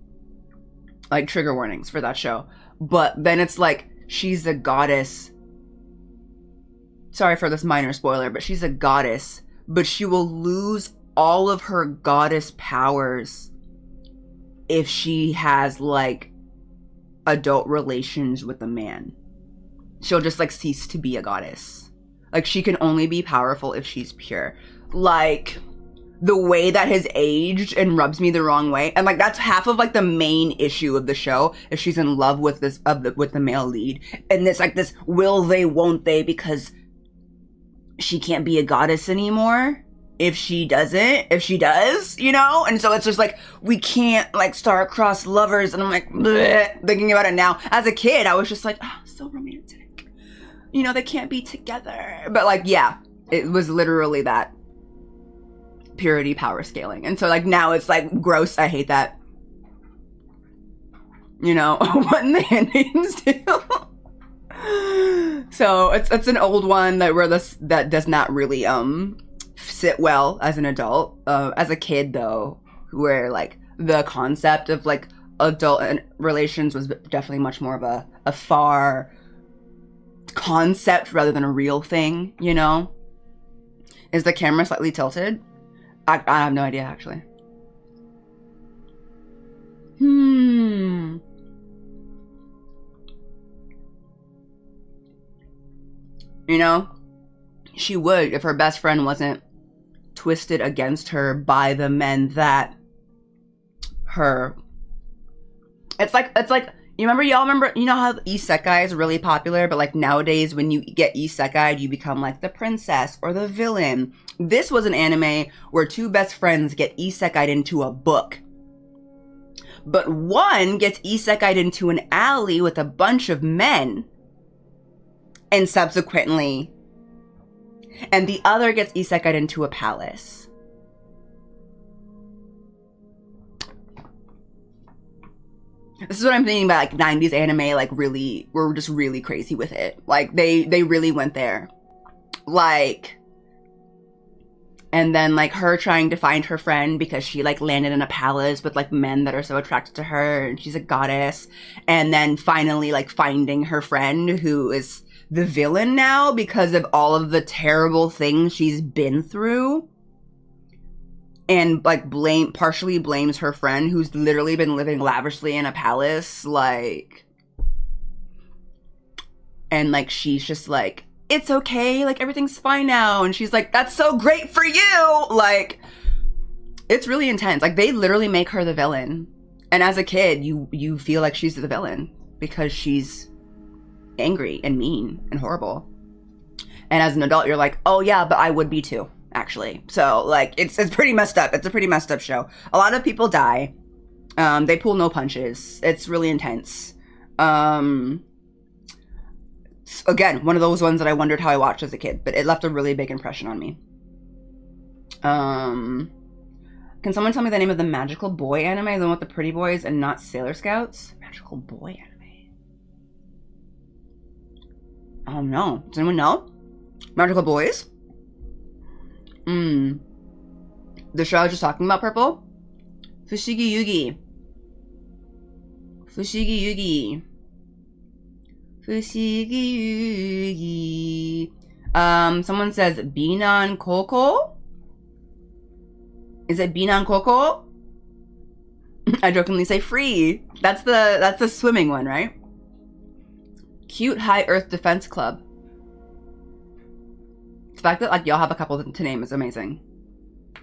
Speaker 3: trigger warnings for that show. But then it's like she's a goddess. Sorry for this minor spoiler, but she's a goddess, but she will lose all of her goddess powers if she has like adult relations with a man. She'll just like cease to be a goddess. Like she can only be powerful if she's pure. Like the way that has aged and rubs me the wrong way. And like that's half of like the main issue of the show, if she's in love with this with the male lead. And it's like this will they, won't they, because she can't be a goddess anymore. If she doesn't, if she does, you know? And so it's just like, we can't like star-crossed lovers. And I'm like, bleh, thinking about it now. As a kid, I was just like, oh, so romantic. You know, they can't be together. But like, yeah, it was literally that. Purity power scaling. And so like now it's like gross. I hate that. You know, what in the handmaidens do? So it's an old one that does not really, sit well as an adult. As a kid though, where like the concept of like adult relations was definitely much more of a far concept rather than a real thing, you know? Is the camera slightly tilted? I have no idea actually. You know, she would if her best friend wasn't twisted against her by the men that her. It's like you remember you know how isekai is really popular, but like nowadays when you get isekai you become like the princess or the villain. This was an anime where two best friends get isekai'd into a book, but one gets isekai'd into an alley with a bunch of men, and subsequently, and the other gets isekai'd into a palace. This is what I'm thinking about, like 90s anime, like really, we're just really crazy with it. Like they really went there. Like, and then like her trying to find her friend because she like landed in a palace with like men that are so attracted to her and she's a goddess. And then finally like finding her friend who is the villain now because of all of the terrible things she's been through. And like partially blames her friend who's literally been living lavishly in a palace, like, and like she's just like, it's okay, like everything's fine now, and she's like, that's so great for you. Like, it's really intense. Like they literally make her the villain, and as a kid you feel like she's the villain because she's angry and mean and horrible. And as an adult, you're like, oh yeah, but I would be too, actually. So like, it's pretty messed up. It's a pretty messed up show. A lot of people die. They pull no punches. It's really intense. Again, one of those ones that I wondered how I watched as a kid, but it left a really big impression on me. Can someone tell me the name of the magical boy anime, the one with the pretty boys and not Sailor Scouts? Magical boy anime. No. Does anyone know? Magical boys? The show I was just talking about, Purple? Fushigi Yugi. Fushigi Yugi. Fushigi Yugi. Someone says Binan Koko? Is it Binan Koko? I jokingly say free. That's the swimming one, right? Cute High Earth Defense Club. The fact that like y'all have a couple to name is amazing.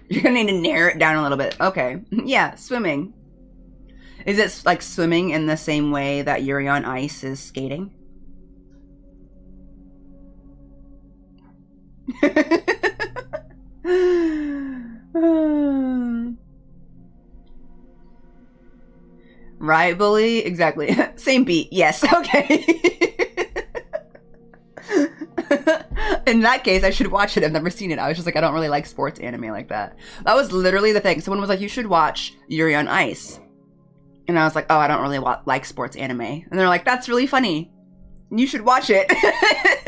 Speaker 3: You're gonna need to narrow it down a little bit. Okay. Yeah, swimming. Is it like swimming in the same way that Yuri on Ice is skating? Right, Bully? Exactly. Same beat. Yes. Okay. In that case, I should watch it. I've never seen it. I was just like, I don't really like sports anime like that. That was literally the thing. Someone was like, you should watch Yuri on Ice. And I was like, oh, I don't really like sports anime. And they're like, that's really funny. You should watch it.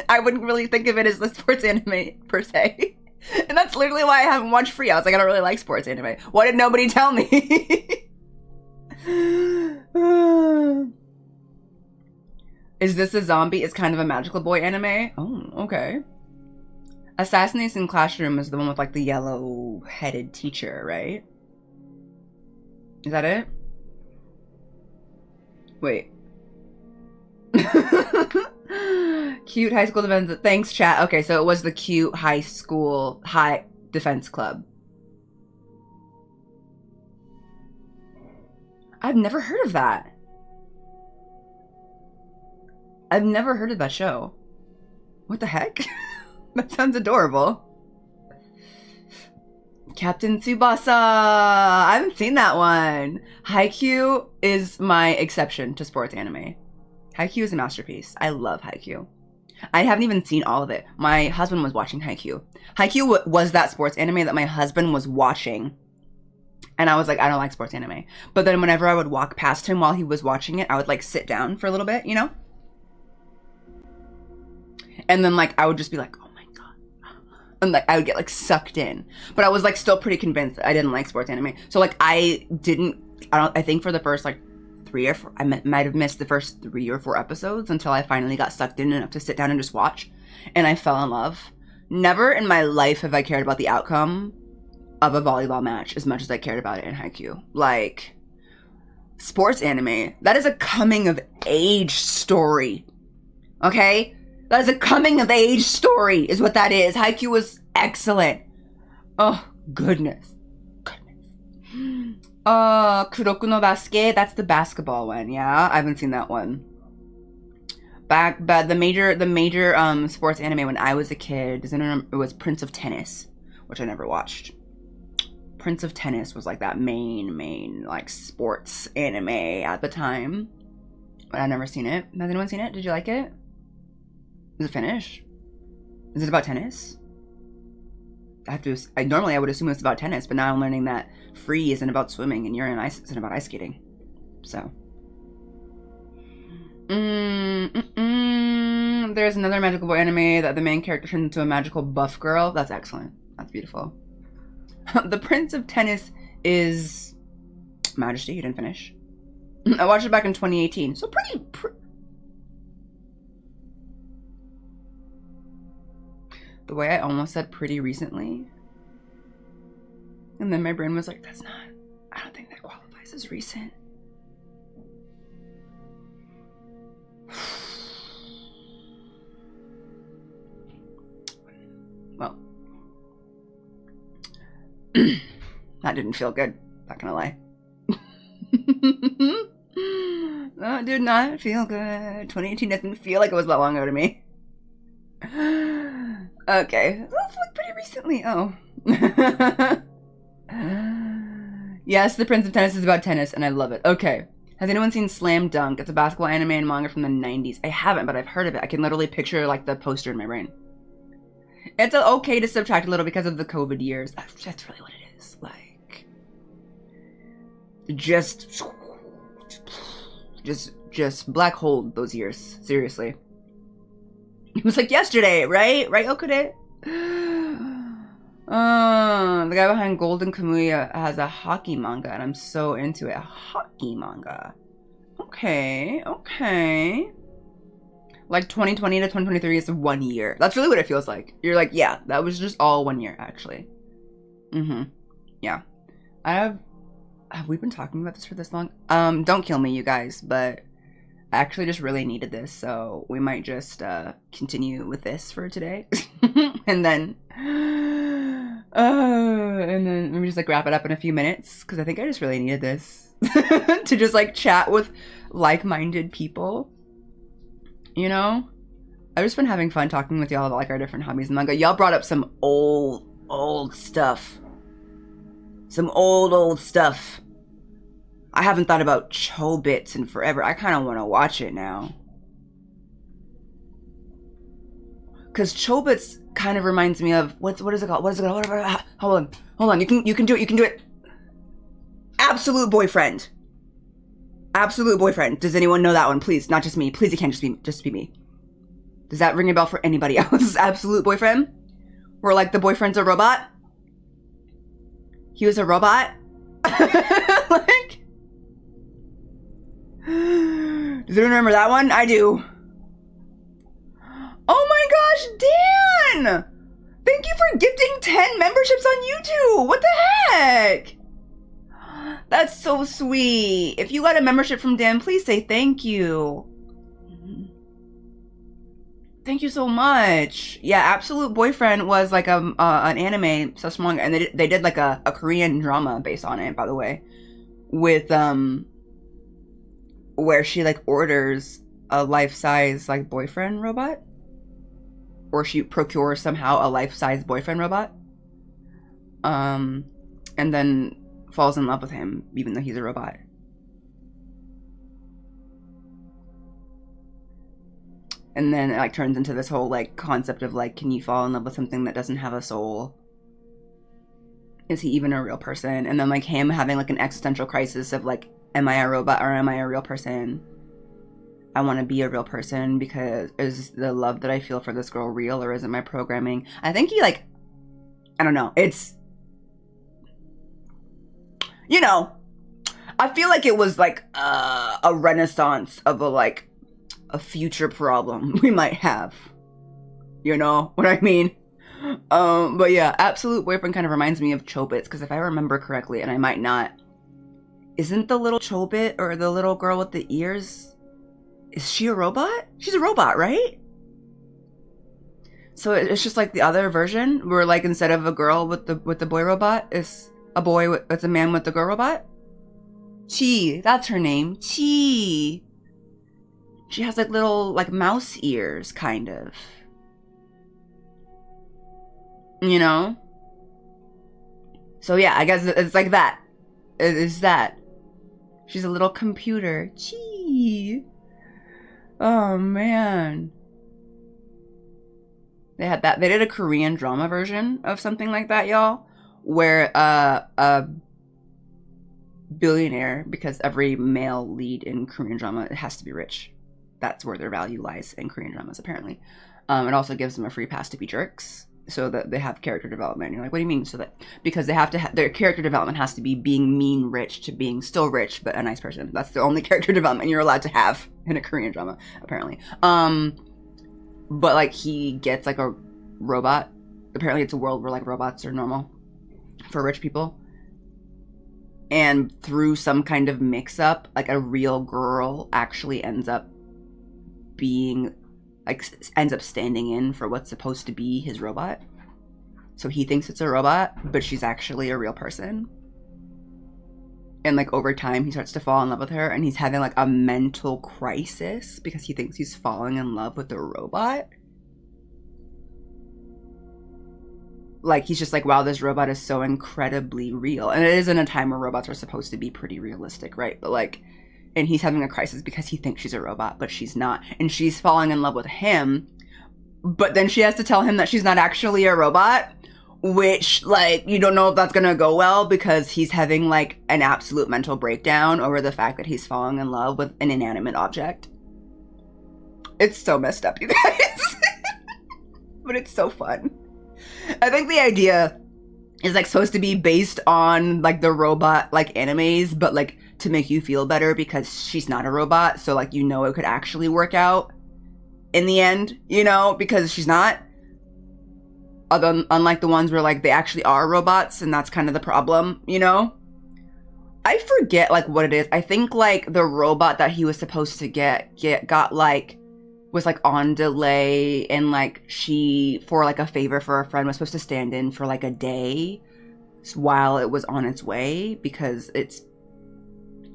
Speaker 3: I wouldn't really think of it as the sports anime per se. And that's literally why I haven't watched Free. I was like, I don't really like sports anime. Why did nobody tell me? Is this a zombie? It's kind of a magical boy anime. Oh, okay. Assassination Classroom is the one with like the yellow-headed teacher, right? Is that it? Wait. Cute high school defense. Thanks, chat. Okay, so it was the cute high defense club. I've never heard of that. I've never heard of that show. What the heck? That sounds adorable. Captain Tsubasa. I haven't seen that one. Haikyuu is my exception to sports anime. Haikyuu is a masterpiece. I love Haikyuu. I haven't even seen all of it. My husband was watching Haikyuu. Haikyuu was that sports anime that my husband was watching. And I was like, I don't like sports anime. But then whenever I would walk past him while he was watching it, I would like sit down for a little bit, you know? And then like, I would just be like, oh my God. And like, I would get like sucked in. But I was like still pretty convinced that I didn't like sports anime. So like, I think for the first like 3 or 4, I might have missed the first 3 or 4 episodes until I finally got sucked in enough to sit down and just watch. And I fell in love. Never in my life have I cared about the outcome of a volleyball match as much as I cared about it in Haikyuu. Like, sports anime, that is a coming of age story. Okay? That is a coming of age story is what that is. Haikyuu was excellent. Oh, goodness. Kuroku no Basket, that's the basketball one, yeah? I haven't seen that one. But the major sports anime when I was a kid, it was Prince of Tennis, which I never watched. Prince of Tennis was like that main like sports anime at the time, but I've never seen it. Has anyone seen it? Did you like it? Is it finished? Is it about tennis? Normally I would assume it's about tennis, but now I'm learning that Free isn't about swimming and Yuri on Ice isn't about ice skating. So. There's another magical boy anime that the main character turns into a magical buff girl. That's excellent. That's beautiful. The Prince of Tennis is Majesty. You didn't finish. I watched it back in 2018. So pretty. The way I almost said pretty recently. And then my brain was like, that's not. I don't think that qualifies as recent. Well. That didn't feel good. Not gonna lie. That did not feel good. 2018 doesn't feel like it was that long ago to me. Okay. That's like pretty recently. Oh. Yes, The Prince of Tennis is about tennis, and I love it. Okay. Has anyone seen Slam Dunk? It's a basketball anime and manga from the 90s. I haven't, but I've heard of it. I can literally picture like the poster in my brain. It's okay to subtract a little because of the COVID years. That's really what it is. Like, just black hole those years. Seriously. It was like yesterday, right? Right, Okude? The guy behind Golden Kamuya has a hockey manga, and I'm so into it. A hockey manga. Okay, okay. Like 2020 to 2023 is 1 year. That's really what it feels like. You're like, yeah, that was just all 1 year, actually. Yeah. Have we been talking about this for this long? Don't kill me, you guys, but I actually just really needed this, so we might just continue with this for today. and then maybe just like wrap it up in a few minutes, because I think I just really needed this to just like chat with like-minded people, you know. I've just been having fun talking with y'all about like our different hobbies and manga. Y'all brought up some old stuff, some old stuff. I haven't thought about Chobits in forever. I kind of want to watch it now. Because Chobits kind of reminds me of, what is it called? What is it called? Hold on. You can do it. Absolute Boyfriend. Absolute Boyfriend. Does anyone know that one? Please, not just me. Please, it can't just be me. Does that ring a bell for anybody else? Absolute Boyfriend? Where like the boyfriend's a robot? He was a robot? Like, does anyone remember that one? I do. Oh my gosh, Dan! Thank you for gifting 10 memberships on YouTube! What the heck? That's so sweet. If you got a membership from Dan, please say thank you. Thank you so much. Yeah, Absolute Boyfriend was like an anime / manga, and they did like a Korean drama based on it, by the way, with where she like orders a life-size like boyfriend robot, or she procures somehow a life-size boyfriend robot, and then falls in love with him even though he's a robot. And then it like turns into this whole like concept of like, can you fall in love with something that doesn't have a soul? Is he even a real person? And then like him having like an existential crisis of like, am I a robot or am I a real person? I want to be a real person because is the love that I feel for this girl real, or is it my programming? I think he like, I don't know. It's, you know, I feel like it was like a renaissance of a future problem we might have. You know what I mean? But yeah, Absolute Boyfriend kind of reminds me of Chobits, because if I remember correctly, and I might not, isn't the little Chobit or the little girl with the ears, is she a robot? She's a robot, right? So it's just like the other version where like instead of a girl with the boy robot, it's a man with the girl robot. Chi, that's her name. Chi. She has like little like mouse ears, kind of. You know? So yeah, I guess it's like that. It is that. She's a little computer. Chi. Oh man. They had that. They did a Korean drama version of something like that, y'all, where a billionaire, because every male lead in Korean drama has to be rich. That's where their value lies in Korean dramas, apparently. It also gives them a free pass to be jerks, so that they have character development. And you're like, what do you mean? So that because they have to their character development has to be being mean rich to being still rich but a nice person. That's the only character development you're allowed to have in a Korean drama, apparently. But like he gets like a robot. Apparently it's a world where like robots are normal for rich people. And through some kind of mix-up, like a real girl actually ends up standing in for what's supposed to be his robot. So he thinks it's a robot, but she's actually a real person. And like over time he starts to fall in love with her, and he's having like a mental crisis because he thinks he's falling in love with the robot. Like, he's just like, wow, this robot is so incredibly real. And it is in a time where robots are supposed to be pretty realistic, right? But like, and he's having a crisis because he thinks she's a robot, but she's not. And she's falling in love with him. But then she has to tell him that she's not actually a robot, which, like, you don't know if that's gonna go well because he's having, like, an absolute mental breakdown over the fact that he's falling in love with an inanimate object. It's so messed up, you guys. But it's so fun. I think the idea is, like, supposed to be based on, like, the robot, like, animes, but, like, to make you feel better because she's not a robot, so, like, you know it could actually work out in the end, you know, because she's not. Unlike the ones where, like, they actually are robots, and that's kind of the problem, you know? I forget, like, what it is. I think, like, the robot that he was supposed to got, like, was, like, on delay, and, like, she, for, like, a favor for a friend, was supposed to stand in for, like, a day while it was on its way, because it's,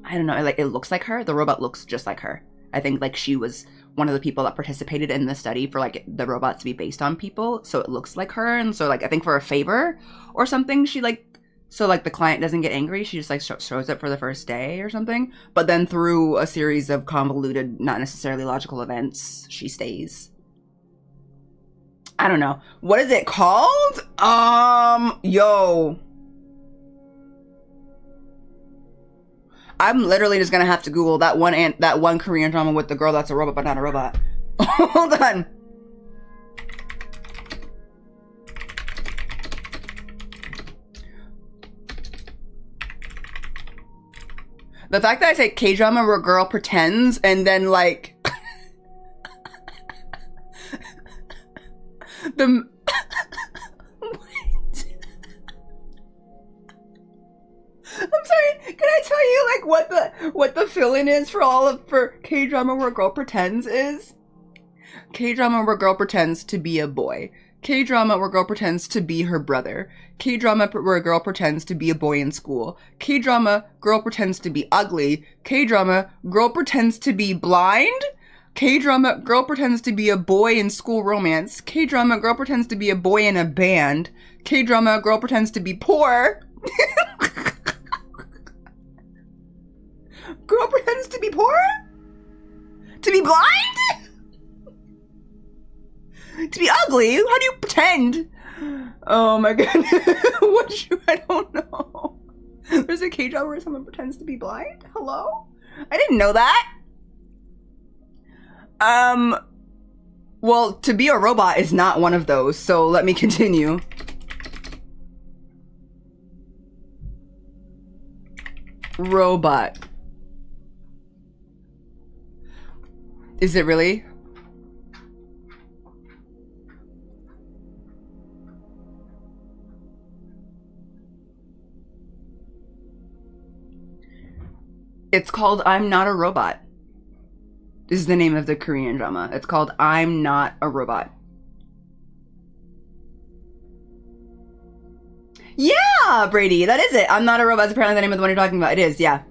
Speaker 3: I don't know, like, it looks like her. The robot looks just like her. I think, like, she was one of the people that participated in the study for, like, the robots to be based on people, so it looks like her, and so, like, I think for a favor or something, she, like, so, like, the client doesn't get angry, she just, like, shows up for the first day or something, but then through a series of convoluted, not necessarily logical events, she stays. I don't know. What is it called? Yo. I'm literally just gonna have to Google that one Korean drama with the girl that's a robot but not a robot. Hold on. The fact that I say K-drama where a girl pretends and then, like, the I'm sorry, can I tell you, like, what the fill-in is for K-drama where a girl pretends is? K-drama where a girl pretends to be a boy. K-drama where a girl pretends to be her brother. K-drama where a girl pretends to be a boy in school. K-drama, girl pretends to be ugly. K-drama, girl pretends to be blind. K-drama, girl pretends to be a boy in school romance. K-drama, girl pretends to be a boy in a band. K-drama, girl pretends to be poor. Girl pretends to be poor? To be blind? To be ugly? How do you pretend? Oh my goodness. I don't know. There's a K-drama where someone pretends to be blind? Hello? I didn't know that. Well, to be a robot is not one of those, so let me continue. Robot. Is it really? It's called I'm Not a Robot. This is the name of the Korean drama. It's called I'm Not a Robot. Yeah, Brady, that is it. I'm Not a Robot is apparently the name of the one you're talking about. It is, yeah.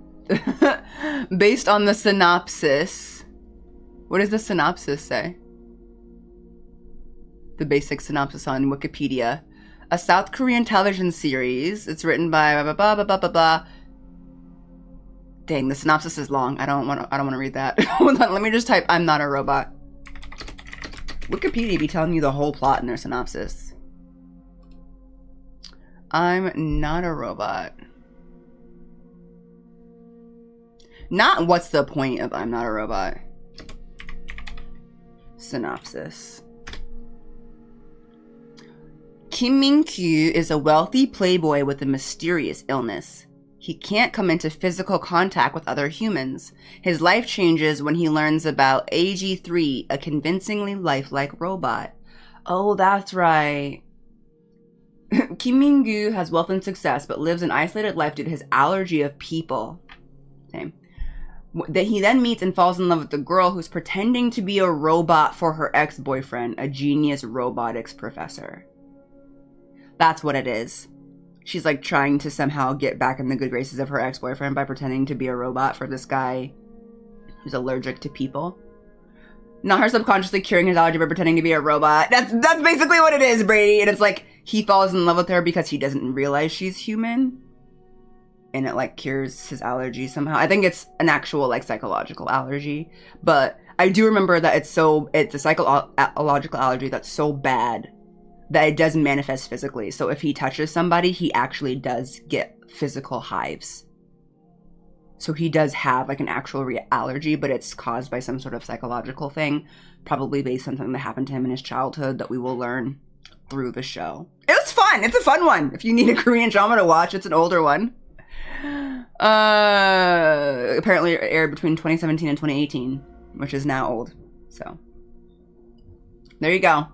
Speaker 3: Based on the synopsis. What does the synopsis say? The basic synopsis on Wikipedia. A South Korean television series. It's written by blah, blah, blah, blah, blah, blah. Dang, the synopsis is long. I don't want to read that. Hold on, let me just type I'm Not a Robot. Wikipedia be telling you the whole plot in their synopsis. I'm not a robot. Not what's the point of I'm Not a Robot. Synopsis. Kim Min-kyu is a wealthy playboy with a mysterious illness. He can't come into physical contact with other humans. His life changes when he learns about AG3, a convincingly lifelike robot. Oh, that's right. Kim Min-kyu has wealth and success, but lives an isolated life due to his allergy of people. Same. That he then meets and falls in love with the girl who's pretending to be a robot for her ex-boyfriend, a genius robotics professor. That's what it is. She's like trying to somehow get back in the good graces of her ex-boyfriend by pretending to be a robot for this guy who's allergic to people. Not her subconsciously curing his allergy by pretending to be a robot. That's basically what it is, Brady. And it's like he falls in love with her because he doesn't realize she's human. And it like cures his allergy somehow. I think it's an actual like psychological allergy. But I do remember that it's a psychological allergy that's so bad that it does manifest physically. So if he touches somebody, he actually does get physical hives. So he does have like an actual allergy, but it's caused by some sort of psychological thing, probably based on something that happened to him in his childhood that we will learn through the show. It was fun. It's a fun one. If you need a Korean drama to watch, it's an older one. Apparently it aired between 2017 and 2018, which is now old. So there you go.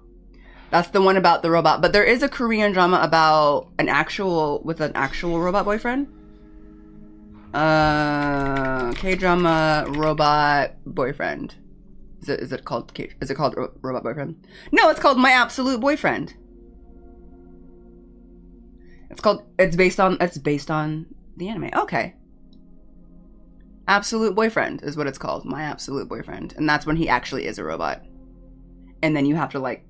Speaker 3: That's the one about the robot. But there is a Korean drama about an actual robot boyfriend. K-drama robot boyfriend. Is it called Robot Boyfriend? No, it's called My Absolute Boyfriend. It's based on the anime. Okay. Absolute Boyfriend is what it's called. My Absolute Boyfriend. And that's when he actually is a robot. And then you have to like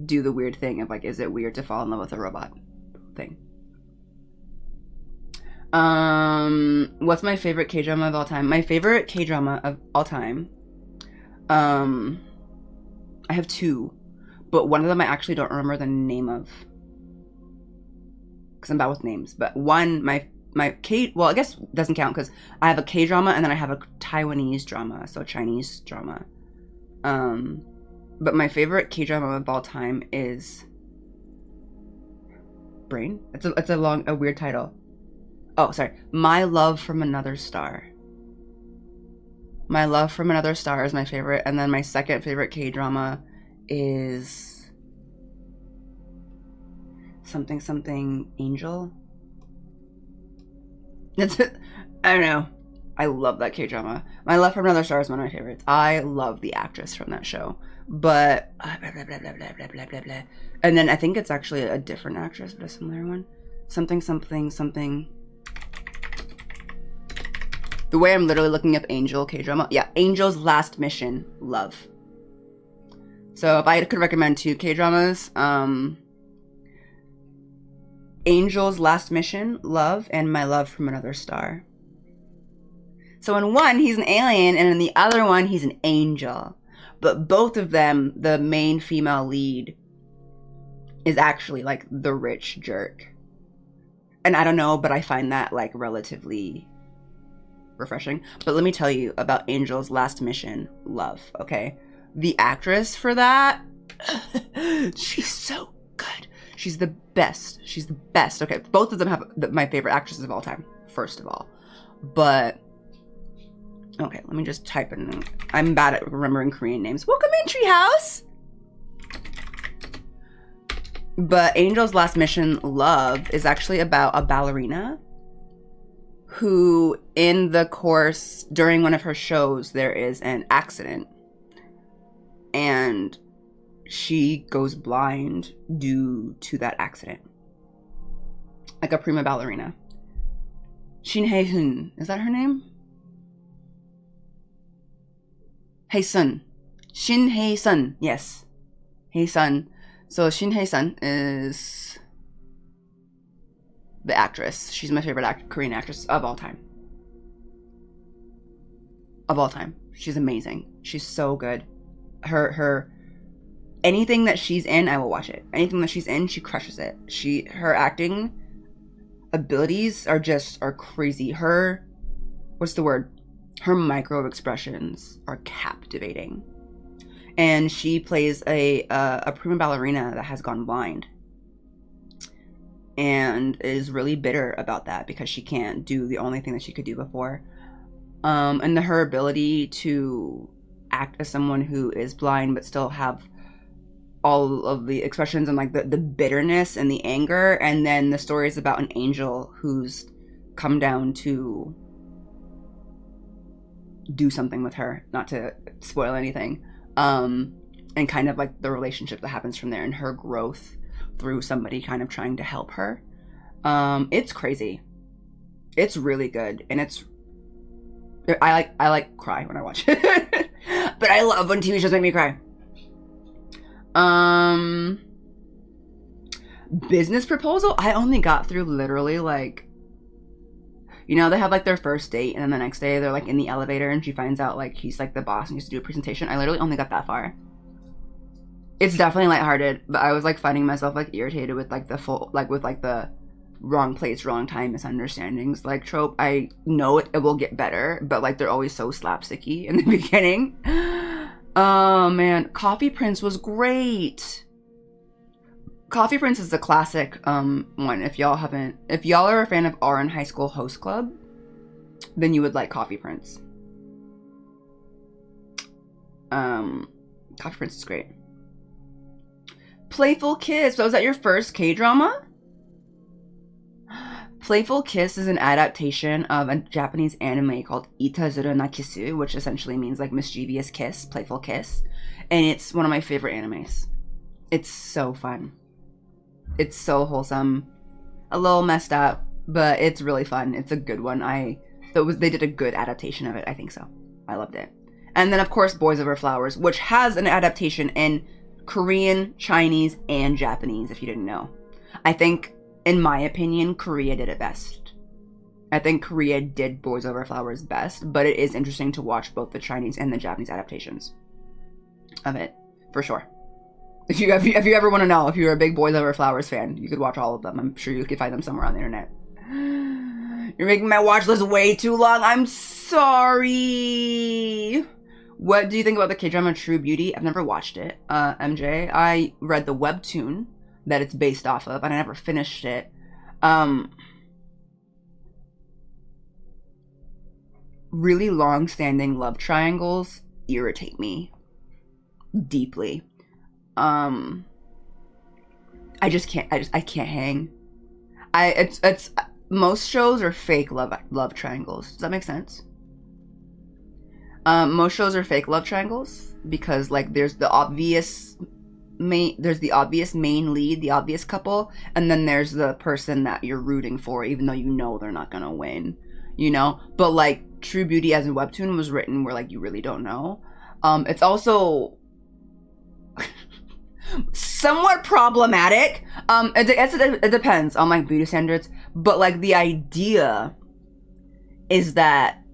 Speaker 3: do the weird thing of like, is it weird to fall in love with a robot thing? What's my favorite K-drama of all time? My favorite K-drama of all time, I have two, but one of them I actually don't remember the name of, because I'm bad with names. But one, my well, I guess doesn't count because I have a K-drama and then I have a Taiwanese drama, so a Chinese drama. But my favorite K-drama of all time is Brain. It's a weird title. Oh, sorry. My Love from Another Star. My Love from Another Star is my favorite. And then my second favorite K-drama is something Angel. That's it. I don't know. I love that K-drama. My Love from Another Star is one of my favorites. I love the actress from that show. But blah, blah, blah, blah, blah, blah, blah, blah. And then I think it's actually a different actress, but a similar one. Something. The way I'm literally looking up Angel K-drama. Yeah, Angel's Last Mission, Love. So if I could recommend two K-dramas, Angel's Last Mission, Love, and My Love from Another Star. So in one, he's an alien, and in the other one, he's an angel. But both of them, the main female lead is actually like the rich jerk. And I don't know, but I find that like relatively refreshing. But let me tell you about Angel's Last Mission, Love, okay? The actress for that, she's so good. She's the best. She's the best. Okay, both of them have my favorite actresses of all time, first of all. But, okay, let me just type in. I'm bad at remembering Korean names. Welcome in, Treehouse! But Angel's Last Mission, Love, is actually about a ballerina who, in the course, during one of her shows, there is an accident. And she goes blind due to that accident. Like a prima ballerina. Shin Hae-hun, is that her name? Hae-sun. Shin Hae-sun, yes. Hae-sun. So Shin Hae-sun is the actress. She's my favorite Korean actress of all time. Of all time. She's amazing. She's so good. Her anything that she's in, I will watch it. Anything that she's in, she crushes it. Her acting abilities are crazy. What's the word? Her micro expressions are captivating. And she plays a prima ballerina that has gone blind. And is really bitter about that because she can't do the only thing that she could do before. And her ability to act as someone who is blind but still have all of the expressions and like the bitterness and the anger. And then the story is about an angel who's come down to do something with her, not to spoil anything. And kind of like the relationship that happens from there and her growth through somebody kind of trying to help her. It's crazy. It's really good. And I like cry when I watch it. But I love when TV shows make me cry. Business proposal, I only got through literally like, you know, they have like their first date and then the next day they're like in the elevator and she finds out like he's like the boss and he has to do a presentation. I literally only got that far. It's definitely lighthearted, but I was like finding myself like irritated with like the full, like with like the wrong place, wrong time misunderstandings like trope. I know it will get better, but like they're always so slapsticky in the beginning. Oh man, Coffee Prince was great. Coffee Prince is the classic one. If y'all are a fan of Ouran High School Host Club, then you would like Coffee Prince. Coffee Prince is great. Playful Kiss. Was that your first K-drama? Playful Kiss is an adaptation of a Japanese anime called Itazuru na Kisu, which essentially means like mischievous kiss, playful kiss. And it's one of my favorite animes. It's so fun. It's so wholesome. A little messed up, but it's really fun. It's a good one. They did a good adaptation of it. I think so. I loved it. And then of course Boys Over Flowers, which has an adaptation in Korean, Chinese, and Japanese, if you didn't know. I think, in my opinion, Korea did it best. I think Korea did Boys Over Flowers best, but it is interesting to watch both the Chinese and the Japanese adaptations of it, for sure. If you ever want to know, if you're a big Boys Over Flowers fan, you could watch all of them. I'm sure you could find them somewhere on the internet. You're making my watch list way too long. I'm sorry. What do you think about the K-drama True Beauty? I've never watched it, MJ. I read the webtoon that it's based off of, and I never finished it. Really long-standing love triangles irritate me deeply. I just can't. I can't hang. It's most shows are fake love triangles. Does that make sense? Most shows are fake love triangles because like there's the obvious main lead, the obvious couple, and then there's the person that you're rooting for, even though you know they're not gonna win. You know, but like True Beauty as a webtoon was written where like you really don't know. It's also somewhat problematic. It depends on like beauty standards, but like the idea is that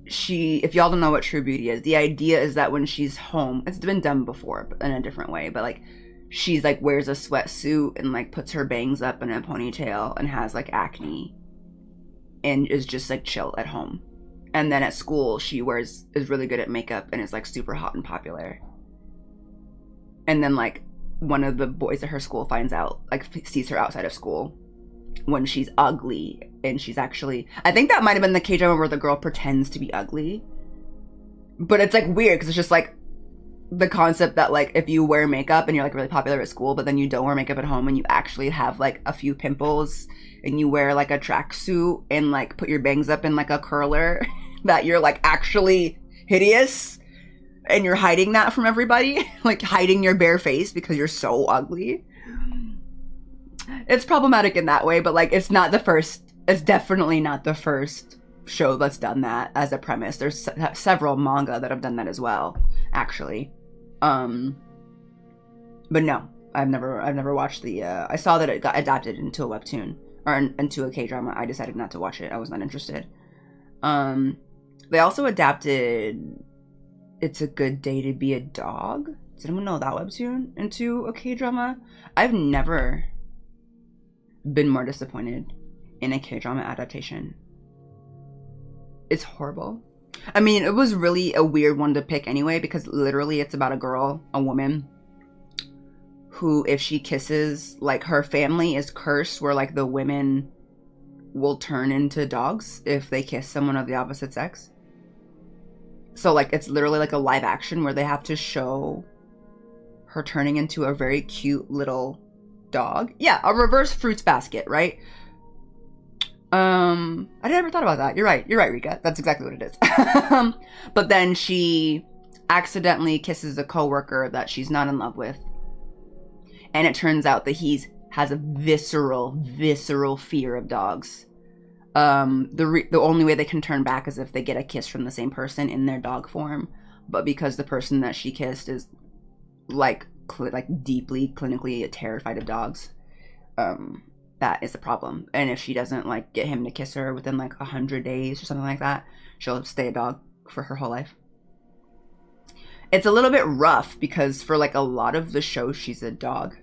Speaker 3: if y'all don't know what True Beauty is, the idea is that when she's home, it's been done before but in a different way, but like she's like wears a sweatsuit and like puts her bangs up in a ponytail and has like acne and is just like chill at home, and then at school she is really good at makeup and is like super hot and popular. And then like one of the boys at her school finds out, like sees her outside of school when she's ugly, and she's actually, I think that might have been the K-drama where the girl pretends to be ugly, but it's like weird because it's just like the concept that like if you wear makeup and you're like really popular at school, but then you don't wear makeup at home and you actually have like a few pimples and you wear like a tracksuit and like put your bangs up in like a curler, that you're like actually hideous. And you're hiding that from everybody, like hiding your bare face because you're so ugly. It's problematic in that way, but like it's definitely not the first show that's done that as a premise. There's several manga that have done that as well, actually. But no, I've never watched I saw that it got adapted into a webtoon or into a K-drama. I decided not to watch it. I was not interested. They also adapted It's a Good Day to Be a Dog. Does anyone know that webtoon into a K-drama? I've never been more disappointed in a K-drama adaptation. It's horrible. I mean, it was really a weird one to pick anyway, because literally it's about a woman, who, if she kisses, like her family is cursed where like the women will turn into dogs if they kiss someone of the opposite sex. So like it's literally like a live action where they have to show her turning into a very cute little dog. Yeah, a reverse fruits basket, right? I never thought about that. You're right, Rika. That's exactly what it is. But then she accidentally kisses a coworker that she's not in love with. And it turns out that has a visceral fear of dogs. The only way they can turn back is if they get a kiss from the same person in their dog form. But because the person that she kissed is like deeply clinically terrified of dogs, that is a problem. And if she doesn't like get him to kiss her within like 100 days or something like that, she'll stay a dog for her whole life. It's a little bit rough because for like a lot of the show, she's a dog.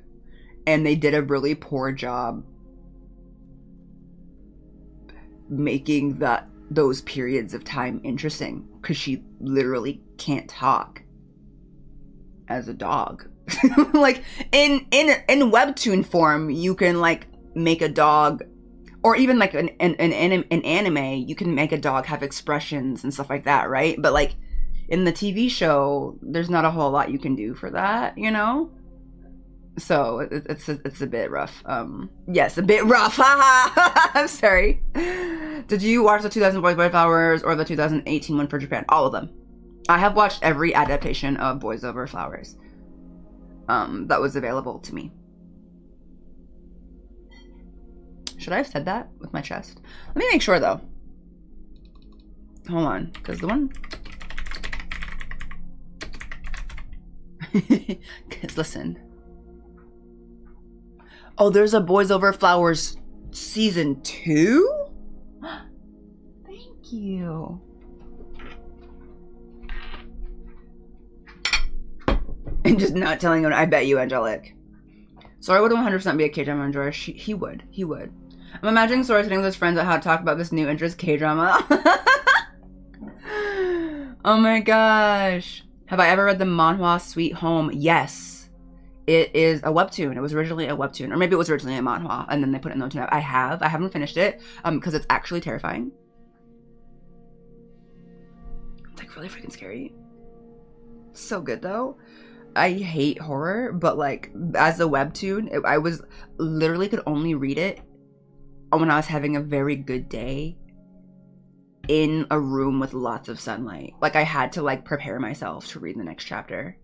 Speaker 3: And they did a really poor job making those periods of time interesting because she literally can't talk as a dog. Like in Webtoon form, you can like make a dog, or even like an anime, you can make a dog have expressions and stuff like that, right? But like in the TV show, there's not a whole lot you can do for that, you know? So it's a bit rough. Yes, a bit rough. Haha. I'm sorry. Did you watch the 2000 Boys Over Flowers or the 2018 one for Japan? All of them. I have watched every adaptation of Boys Over Flowers that was available to me. Should I have said that with my chest? Let me make sure though. Hold on, because the one. Because listen. Oh, there's a Boys Over Flowers season 2? Thank you. And just not telling him, I bet you, Angelic. Sora would 100% be a K-drama enjoyer. He would. I'm imagining Sora sitting with his friends at how to talk about this new interest, K-drama. Oh my gosh. Have I ever read the manhwa Sweet Home? Yes. It is a webtoon. It was originally a webtoon. Or maybe it was originally a manhwa, and then they put it in the webtoon. I haven't finished it, because it's actually terrifying. It's like really freaking scary. So good though. I hate horror, but like as a webtoon, I was literally could only read it when I was having a very good day in a room with lots of sunlight. Like I had to like prepare myself to read the next chapter.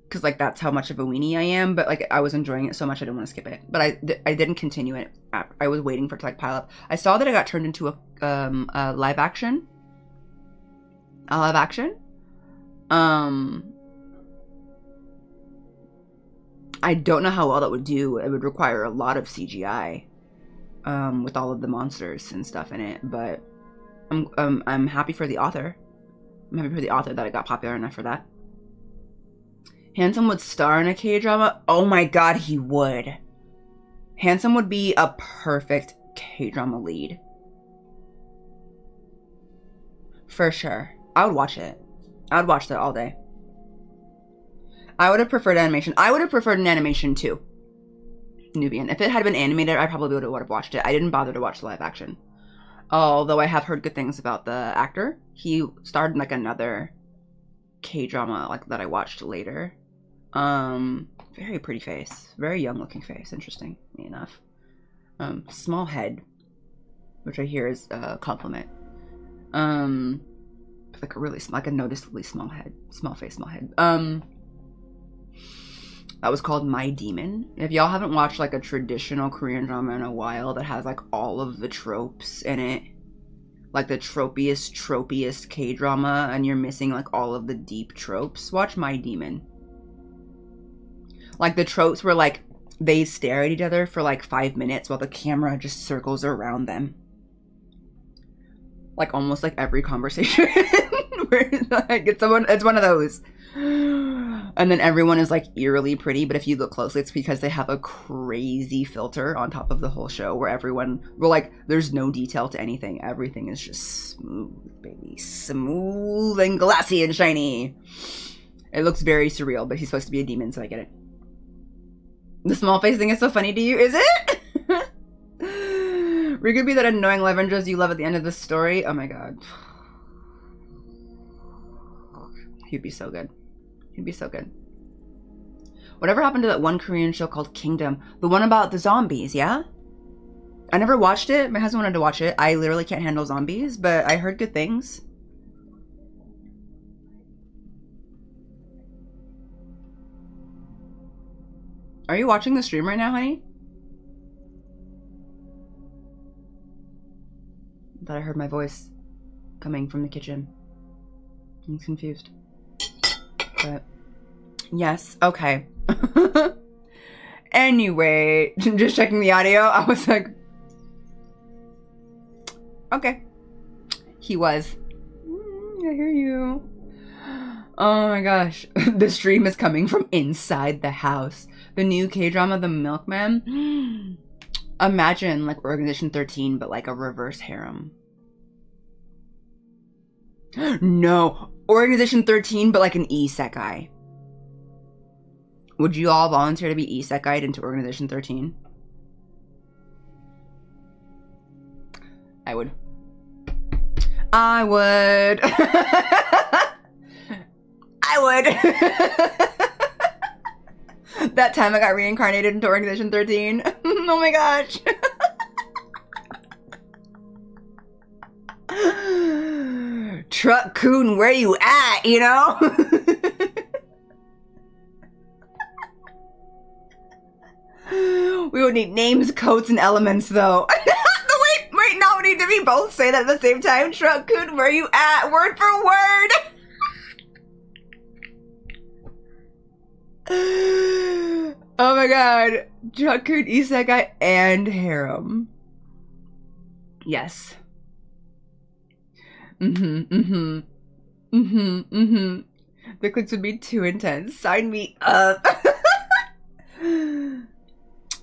Speaker 3: Cause like that's how much of a weenie I am, but like I was enjoying it so much I didn't want to skip it. But I didn't continue it. I was waiting for it to like pile up. I saw that it got turned into a live action. A live action. I don't know how well that would do. It would require a lot of CGI, with all of the monsters and stuff in it. But I'm happy for the author. I'm happy for the author that it got popular enough for that. Handsome would star in a K-drama? Oh my god, he would. Handsome would be a perfect K-drama lead. For sure. I would watch it. I would watch that all day. I would have preferred animation. I would have preferred an animation too. Nubian. If it had been animated, I probably would have watched it. I didn't bother to watch the live action. Although I have heard good things about the actor. He starred in like another K-drama like that I watched later. Very pretty face. Very young looking face. Interesting enough. Small head. Which I hear is a compliment. Like a really small, like a noticeably small head. Small face, small head. That was called My Demon. If y'all haven't watched like a traditional Korean drama in a while that has like all of the tropes in it, like the tropiest K-drama, and you're missing like all of the deep tropes, watch My Demon. Like the tropes where like they stare at each other for like 5 minutes while the camera just circles around them. Like almost like every conversation. Where like it's one of those. And then everyone is like eerily pretty, but if you look closely, it's because they have a crazy filter on top of the whole show where like there's no detail to anything. Everything is just smooth, baby. Smooth and glassy and shiny. It looks very surreal, but he's supposed to be a demon, so I get it. The small face thing is so funny to you, is it? Riku be that annoying love interest you love at the end of the story. Oh my god. He'd be so good. He'd be so good. Whatever happened to that one Korean show called Kingdom? The one about the zombies, yeah? I never watched it. My husband wanted to watch it. I literally can't handle zombies, but I heard good things. Are you watching the stream right now, honey? I thought I heard my voice coming from the kitchen. I'm confused. But yes, okay. Anyway, just checking the audio. I was like, okay. He was. I hear you. Oh my gosh. The stream is coming from inside the house. The new K-drama, The Milkman. Imagine like Organization 13, but like a reverse harem. No. Organization 13, but like an isekai. Would you all volunteer to be isekai'd into Organization 13? I would. I would. I would. That time I got reincarnated into Organization 13. Oh my gosh. Truck-kun, where you at, you know? We would need names, codes, and elements, though. Wait, no, we need to be both say that at the same time. Truck-kun, where you at? Word for word. Oh my god. Truck-kun, isekai, and harem. Yes. The clicks would be too intense. Sign me up.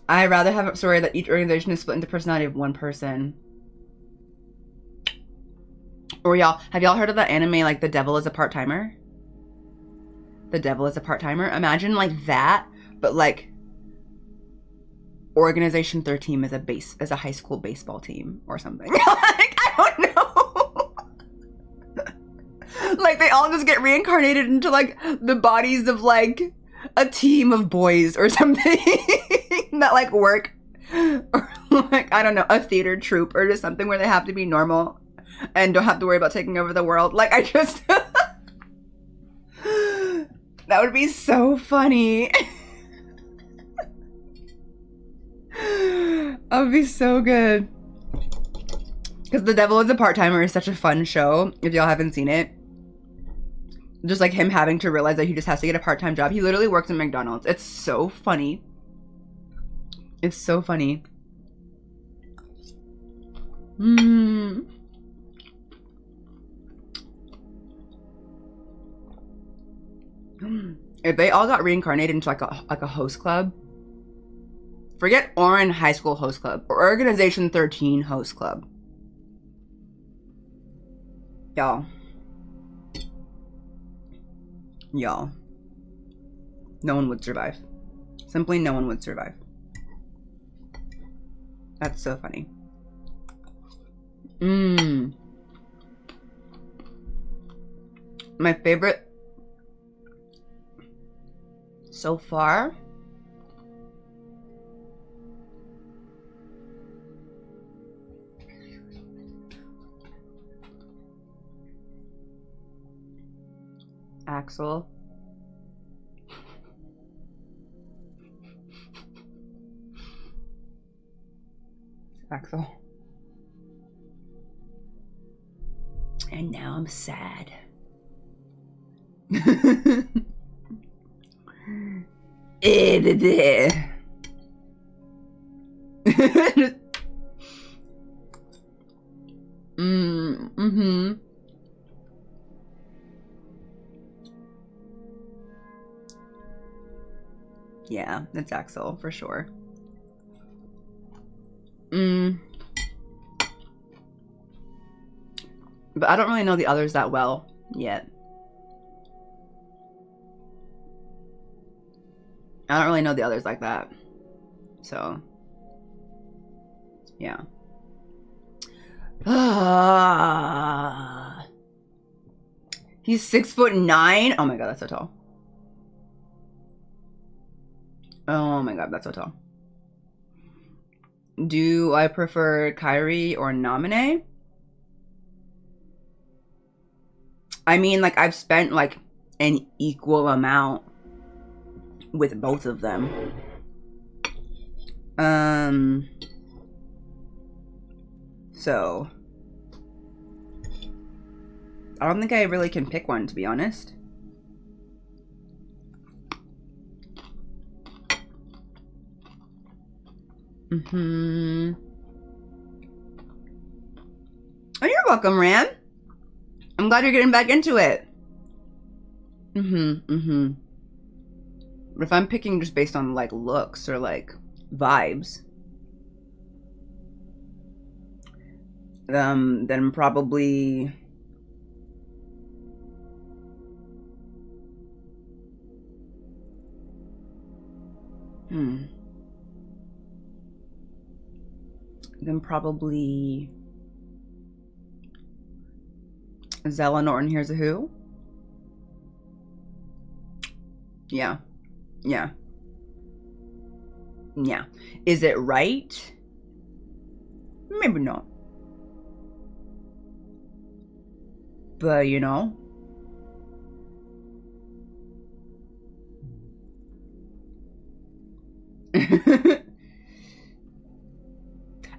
Speaker 3: I'd rather have a story that each organization is split into personality of one person. Or have y'all heard of that anime like The Devil is a Part-Timer? The Devil is a Part-Timer. Imagine like that, but like Organization 13 is a high school baseball team or something. Like, I don't know. Like they all just get reincarnated into like the bodies of like a team of boys or something that like work, or like I don't know, a theater troupe or just something where they have to be normal and don't have to worry about taking over the world. Like I just that would be so funny. That would be so good. Because The Devil is a Part-Timer is such a fun show. If y'all haven't seen it, just like him having to realize that he just has to get a part-time job. He literally works at McDonald's. It's so funny. It's so funny. If they all got reincarnated into like a host club, forget Orin High School Host Club or Organization 13 Host Club. Y'all, no one would survive. Simply no one would survive. That's so funny. My favorite so far Axel. Axel. And now I'm sad. Yeah, that's Axel for sure. But I don't really know the others that well yet. I don't really know the others like that. So, yeah. He's 6'9". Oh my god, that's so tall. Oh my god, that's so tall. Do I prefer Kairi or Namine? I mean, like, I've spent, like, an equal amount with both of them. So, I don't think I really can pick one, to be honest. Mm-hmm. Oh, you're welcome, Ran. I'm glad you're getting back into it. Mm-hmm. Mm-hmm. But if I'm picking just based on like looks or like vibes, then probably then probably Zella Norton Here's a Who. Yeah. Yeah. Yeah. Is it right? Maybe not. But, you know.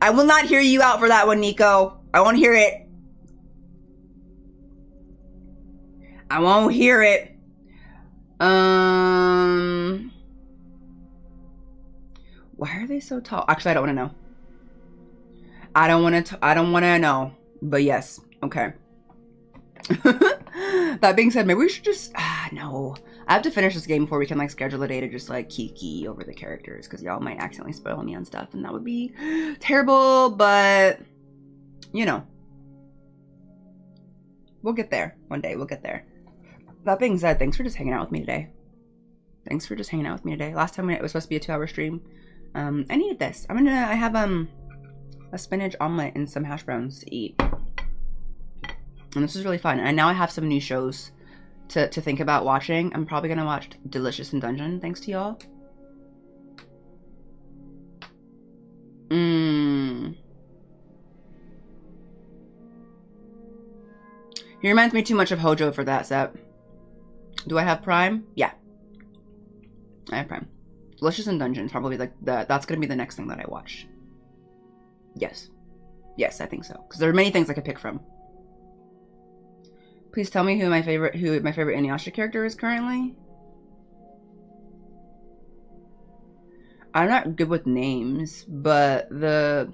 Speaker 3: I will not hear you out for that one, Nico. I won't hear it. I won't hear it. Why are they so tall? Actually, I don't want to know. I don't want to know. But yes. Okay. That being said, maybe we should just no. I have to finish this game before we can like schedule a day to just like kiki over the characters, because y'all might accidentally spoil me on stuff and that would be terrible, but you know. We'll get there. One day we'll get there. That being said, thanks for just hanging out with me today. Thanks for just hanging out with me today. Last time it was supposed to be a 2-hour stream. I needed this. I have a spinach omelet and some hash browns to eat. And this is really fun. And now I have some new shows to think about watching. I'm probably gonna watch Delicious in Dungeon, thanks to y'all. He reminds me too much of Hojo for that, Sep. Do I have Prime? Yeah. I have Prime. Delicious in Dungeon, probably like that's gonna be the next thing that I watch. Yes. Yes, I think so. Because there are many things I could pick from. Please tell me who my favorite Inuyasha character is currently. I'm not good with names, but the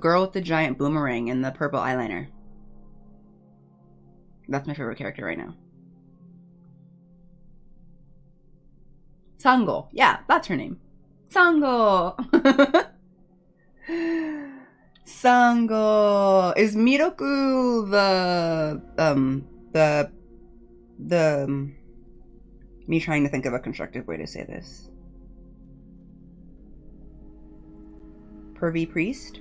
Speaker 3: girl with the giant boomerang and the purple eyeliner. That's my favorite character right now. Sango. Yeah, that's her name. Sango. Sango. Is Miroku the me trying to think of a constructive way to say this. Pervy priest?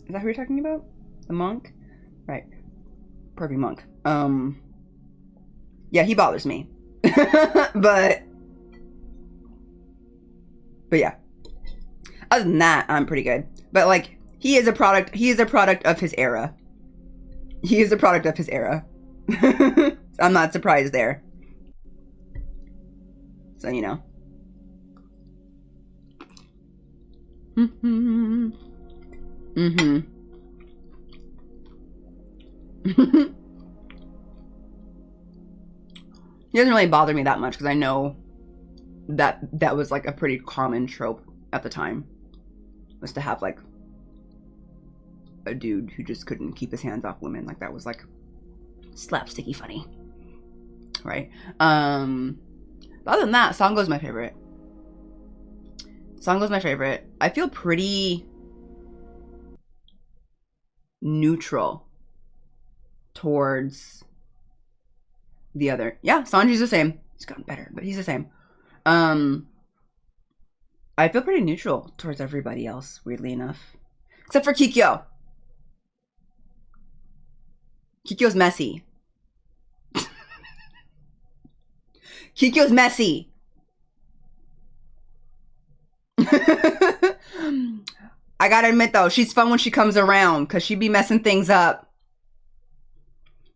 Speaker 3: Is that who you're talking about? The monk? Right. Pervy monk. Yeah, he bothers me. but yeah. Other than that, I'm pretty good. But like, he is a product of his era. He is a product of his era. I'm not surprised there. So, you know. He doesn't really bother me that much because I know that was like a pretty common trope at the time, was to have like a dude who just couldn't keep his hands off women. Like that was like slapsticky funny, right? But other than that, Sango's my favorite. Sango's my favorite. I feel pretty neutral towards the other. Yeah, Sanji's the same. He's gotten better, but he's the same. I feel pretty neutral towards everybody else, weirdly enough. Except for Kikyo. Kikyo's messy. Kikyo's messy. I gotta admit though, she's fun when she comes around because she be messing things up.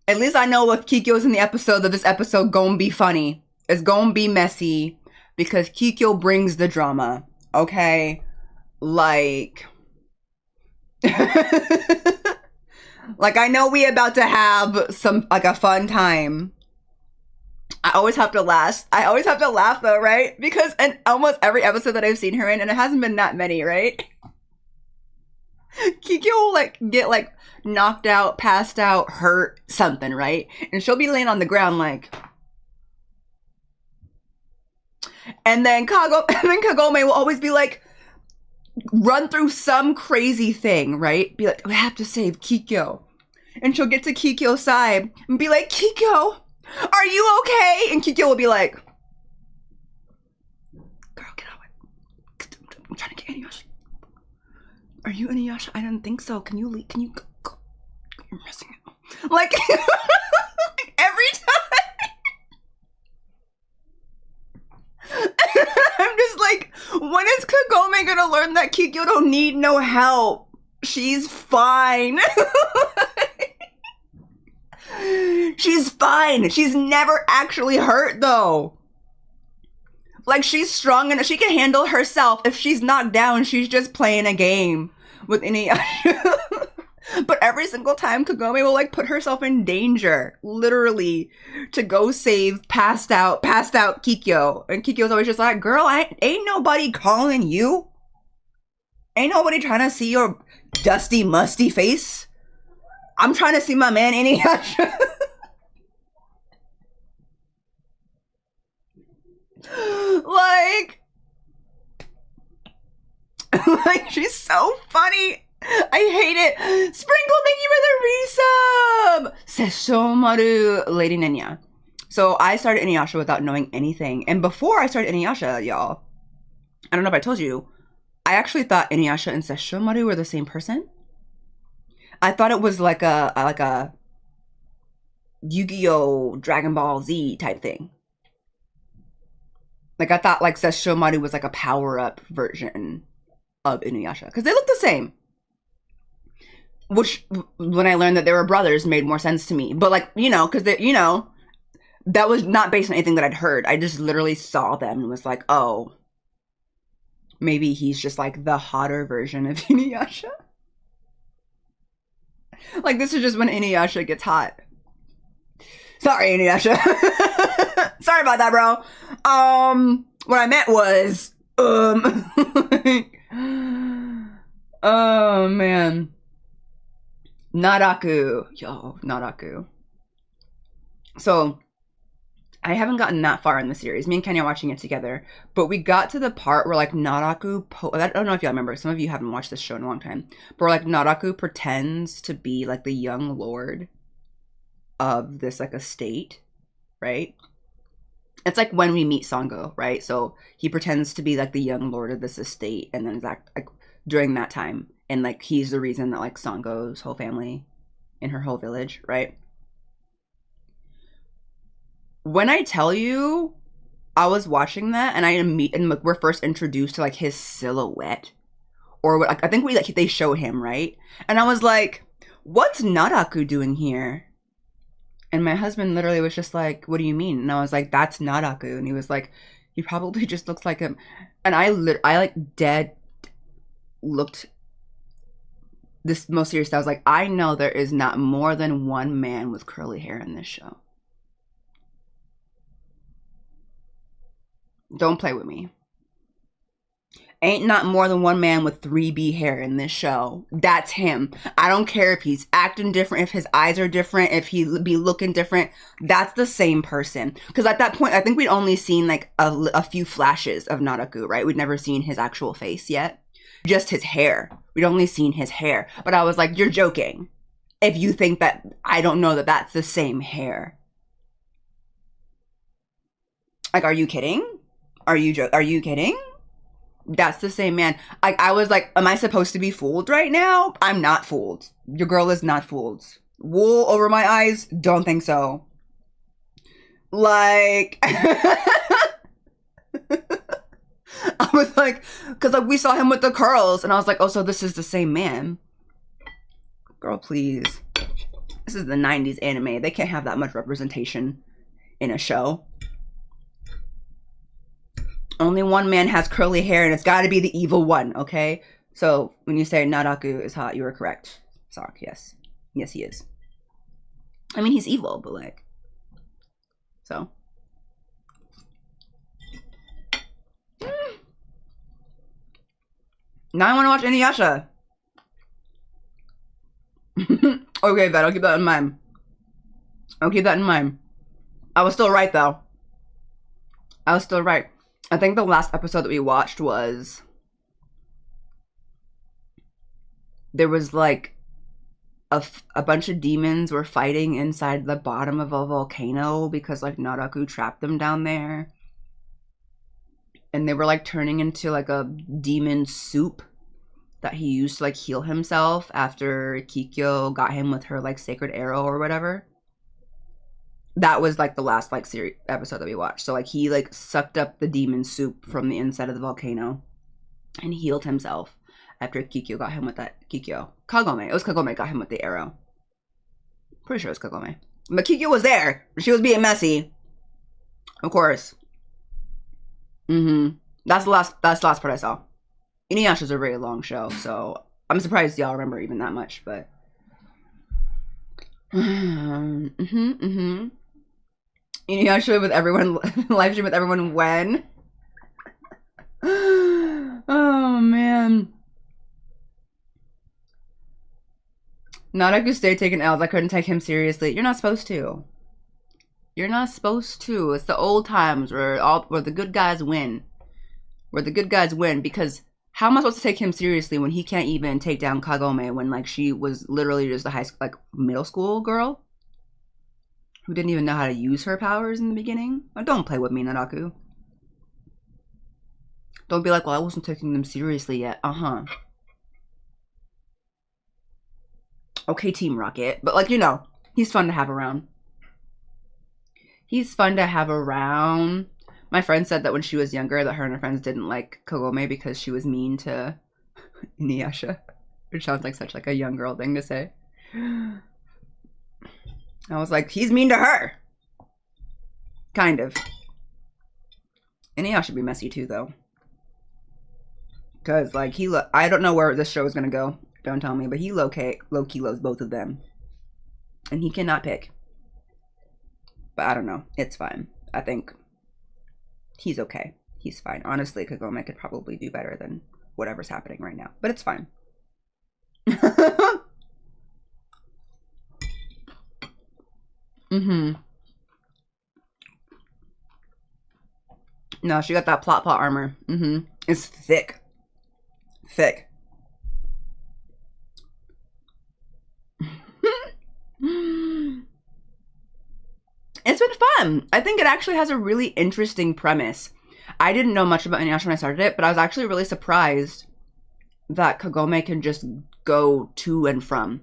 Speaker 3: At least I know if Kikyo's in the episode, that this episode gonna be funny. It's gonna be messy because Kikyo brings the drama. Okay? Like... like, I know we about to have some, like, a fun time. I always have to laugh. I always have to laugh though, right? Because in almost every episode that I've seen her in, and it hasn't been that many, right? Kikyo will like get like knocked out, passed out, hurt, something, right? And she'll be laying on the ground like, and then Kagome will always be like, run through some crazy thing, right? Be like, we have to save Kikyo. And she'll get to Kikyo's side and be like, Kikyo, are you okay? And Kikyo will be like, girl, get out. I'm trying to get Inuyasha. Are you Inuyasha? I didn't think so. Can you leave? Can you go? You're messing it up. Like, every time. I'm just like, when is Kagome gonna learn that Kikyo don't need no help? She's fine. She's fine. She's never actually hurt though. Like, she's strong enough. She can handle herself. If she's knocked down, she's just playing a game with Inuyasha. But every single time, Kagome will like put herself in danger, literally, to go save passed out Kikyo. And Kikyo's always just like, girl, ain't nobody calling you. Ain't nobody trying to see your dusty, musty face. I'm trying to see my man Inuyasha. Like, she's so funny. I hate it. Sprinkle, thank you for the resub. Sesshomaru, Lady Ninya. So I started Inuyasha without knowing anything. And before I started Inuyasha, y'all, I don't know if I told you, I actually thought Inuyasha and Sesshomaru were the same person. I thought it was like a Yu-Gi-Oh! Dragon Ball Z type thing. Like, I thought like Sesshomaru was like a power-up version of Inuyasha. Because they look the same. Which, when I learned that they were brothers, made more sense to me. But like, you know, because they, you know, that was not based on anything that I'd heard. I just literally saw them and was like, oh, maybe he's just like the hotter version of Inuyasha. Like, this is just when Inuyasha gets hot. Sorry, Inuyasha. Sorry about that, bro. What I meant was, oh man. Naraku. Yo, Naraku. So, I haven't gotten that far in the series. Me and Kenya are watching it together. But we got to the part where, like, Naraku... I don't know if y'all remember. Some of you haven't watched this show in a long time. But where, like, Naraku pretends to be, like, the young lord of this, like, estate. Right? It's like when we meet Sango, right? So, he pretends to be, like, the young lord of this estate. And then, like, during that time... And, like, he's the reason that, like, Sango's whole family and her whole village, right? When I tell you, I was watching that, and and we're first introduced to, like, his silhouette. Or, like, I think they show him, right? And I was like, what's Naraku doing here? And my husband literally was just like, what do you mean? And I was like, that's Naraku. And he was like, he probably just looks like him. And I like, dead looked... This most serious. I was like, I know there is not more than one man with curly hair in this show. Don't play with me. Ain't not more than one man with 3B hair in this show. That's him. I don't care if he's acting different, if his eyes are different, if he be looking different. That's the same person. Because at that point, I think we'd only seen like a few flashes of Naraku, right? We'd never seen his actual face yet. Just his hair. We'd only seen his hair. But I was like, you're joking. If you think that I don't know that that's the same hair. Like, are you kidding? Are you kidding? That's the same man. I was like, am I supposed to be fooled right now? I'm not fooled. Your girl is not fooled. Wool over my eyes? Don't think so. Like... I was like, because like we saw him with the curls, and I was like, oh, so this is the same man. Girl, please. This is the 90s anime. They can't have that much representation in a show. Only one man has curly hair, and it's got to be the evil one, okay? So when you say Naraku is hot, you are correct. Sark, yes. Yes, he is. I mean, he's evil, but like... So, Now I want to watch Inuyasha. Okay, bet. I'll keep that in mind. I'll keep that in mind. I was still right, though. I was still right. I think the last episode that we watched was... There was, like, a bunch of demons were fighting inside the bottom of a volcano because, like, Naraku trapped them down there. And they were, like, turning into, like, a demon soup that he used to, like, heal himself after Kikyo got him with her, like, sacred arrow or whatever. That was, like, the last, like, series episode that we watched. So, like, he, like, sucked up the demon soup from the inside of the volcano and healed himself after Kikyo got him with that. Kagome. It was Kagome got him with the arrow. Pretty sure it was Kagome. But Kikyo was there. She was being messy. Of course. That's the last part I saw. Inuyasha's a very long show, so I'm surprised y'all remember even that much, but Inuyasha with everyone, live stream with everyone when? Oh man. Naraku stay taking L's. I couldn't take him seriously. You're not supposed to. You're not supposed to. It's the old times where the good guys win. Where the good guys win, because how am I supposed to take him seriously when he can't even take down Kagome when, like, she was literally just a high school, like, middle school girl who didn't even know how to use her powers in the beginning? Don't play with me, Naraku. Don't be like, well, I wasn't taking them seriously yet. Okay, Team Rocket. But, like, you know, he's fun to have around. He's fun to have around. My friend said that when she was younger that her and her friends didn't like Kagome because she was mean to Inuyasha. Which sounds like such like a young girl thing to say. I was like, he's mean to her. Kind of. Inuyasha should be messy too, though. Because, like, I don't know where this show is going to go. Don't tell me. But he low-key loves both of them. And he cannot pick. But I don't know. It's fine. I think he's okay. He's fine. Honestly, Kagome could probably do better than whatever's happening right now. But it's fine. No, she got that plot armor. It's thick. Thick. It's been fun. I think it actually has a really interesting premise. I didn't know much about Inuyasha when I started it, but I was actually really surprised that Kagome can just go to and from.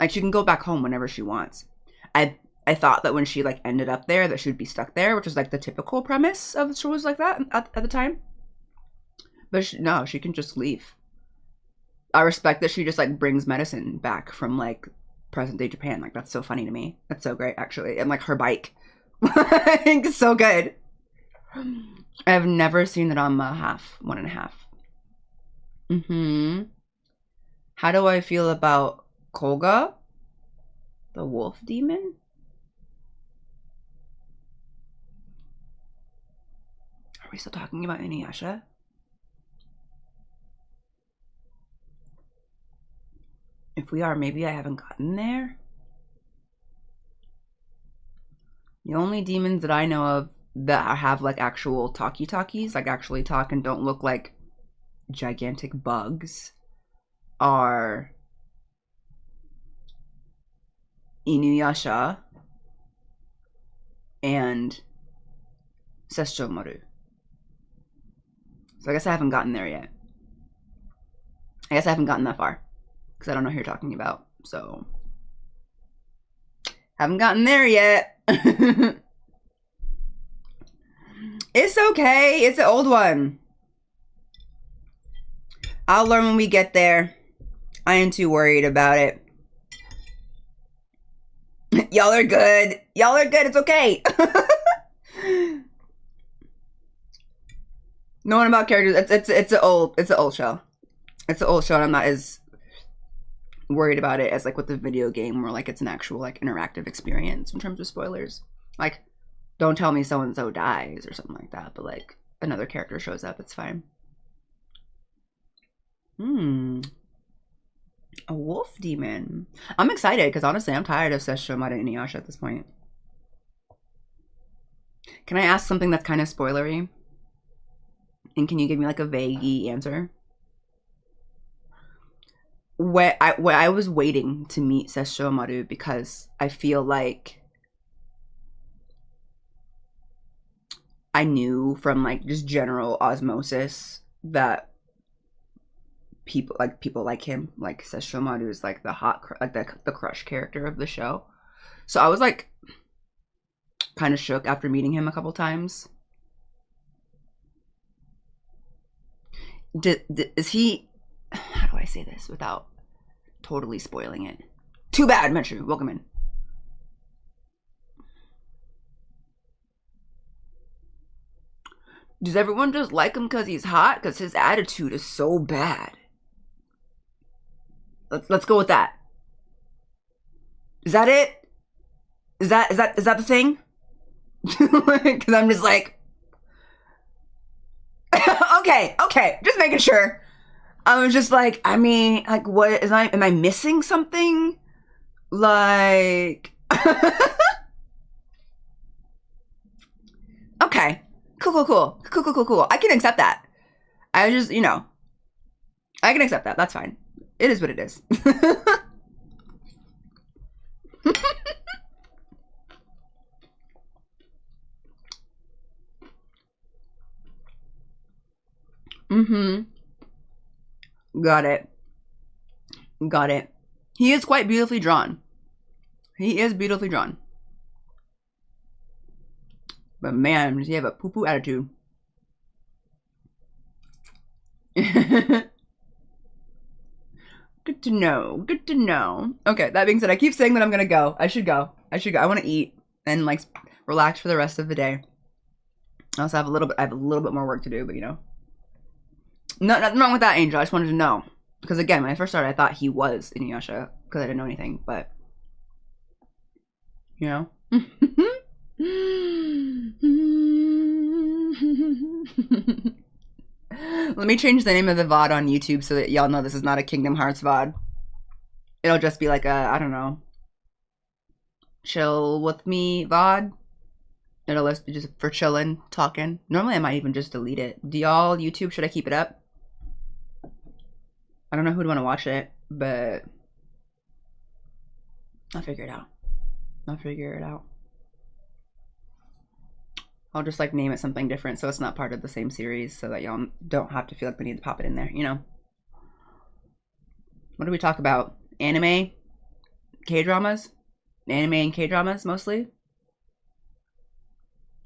Speaker 3: Like, she can go back home whenever she wants. I thought that when she, like, ended up there, that she would be stuck there, which was, like, the typical premise of shows like that at the time. But no, she can just leave. I respect that she just, like, brings medicine back from, like, present-day Japan. Like, that's so funny to me. That's so great, actually. And, like, her bike. I think it's so good. I've never seen it on my 1.5. How do I feel about Koga? The wolf demon? Are we still talking about Inuyasha? If we are, maybe I haven't gotten there. The only demons that I know of that have, like, actual talkies, like actually talk and don't look like gigantic bugs, are Inuyasha and Sesshomaru. So I guess I haven't gotten there yet. I guess I haven't gotten that far. Because I don't know who you're talking about. So, haven't gotten there yet. It's okay. It's an old one. I'll learn when we get there. I ain't too worried about it. Y'all are good. Y'all are good. It's okay. Knowing about characters, it's an old show. It's an old show, and I'm not as worried about it as, like, with the video game where, like, it's an actual, like, interactive experience in terms of spoilers. Like, don't tell me so and so dies or something like that, but, like, another character shows up, it's fine. A wolf demon. I'm excited because honestly, I'm tired of Sesshomaru and Inuyasha at this point. Can I ask something that's kind of spoilery? And can you give me like a vague answer? Where I was waiting to meet Sesshomaru because I feel like I knew from like just general osmosis that people like him, like Sesshomaru is like the the crush character of the show. So I was like kind of shook after meeting him a couple times. Is he, how do I say this without totally spoiling it? Too bad, Metru, welcome in. Does everyone just like him because he's hot? Because his attitude is so bad. Let's go with that. Is that it? Is that the thing? Because I'm just like, okay, just making sure. I was just like, I mean, like, what is am I missing something? Like, okay, cool. I can accept that. I just, you know, I can accept that. That's fine. It is what it is. Got it. He is quite beautifully drawn. But man, does he have a poo-poo attitude. Good to know. Okay, that being said, I keep saying that I'm gonna go. I should go. I want to eat and like relax for the rest of the day. I also have a little bit more work to do, but you know. Nothing wrong with that, Angel. I just wanted to know. Because again, when I first started, I thought he was Inuyasha because I didn't know anything, but you know. Let me change the name of the VOD on YouTube so that y'all know this is not a Kingdom Hearts VOD. It'll just be like a, I don't know, chill with me VOD. It'll just be just for chilling, talking. Normally I might even just delete it. Do y'all YouTube, should I keep it up? I don't know who'd want to watch it, but I'll figure it out. I'll just like name it something different so it's not part of the same series so that y'all don't have to feel like we need to pop it in there, you know? What do we talk about? Anime? K-dramas? Anime and K-dramas mostly?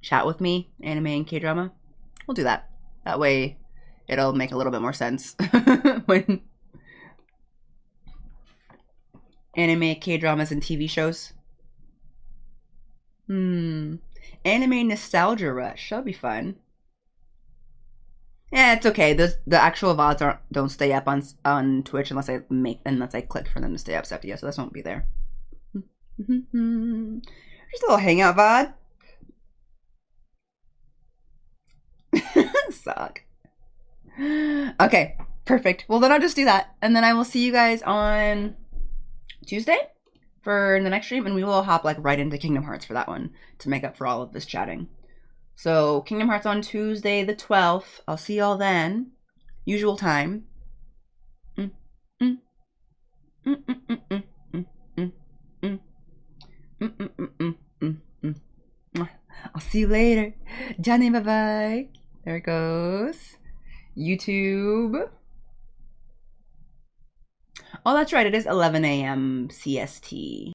Speaker 3: Chat with me? Anime and K-drama? We'll do that. That way it'll make a little bit more sense when anime, K-dramas, and TV shows. Anime nostalgia rush. That'll be fun. Yeah, it's okay. The actual VODs don't stay up on Twitch unless I click for them to stay up. So yeah, so this won't be there. Just a little hangout VOD. Suck. Okay, perfect. Well, then I'll just do that, and then I will see you guys on Tuesday for the next stream, and we will hop like right into Kingdom Hearts for that one to make up for all of this chatting. So Kingdom Hearts on Tuesday the 12th. I'll see y'all then. Usual time. I'll see you later. Johnny, bye bye. There it goes. YouTube. Oh, that's right. It is 11 a.m. CST.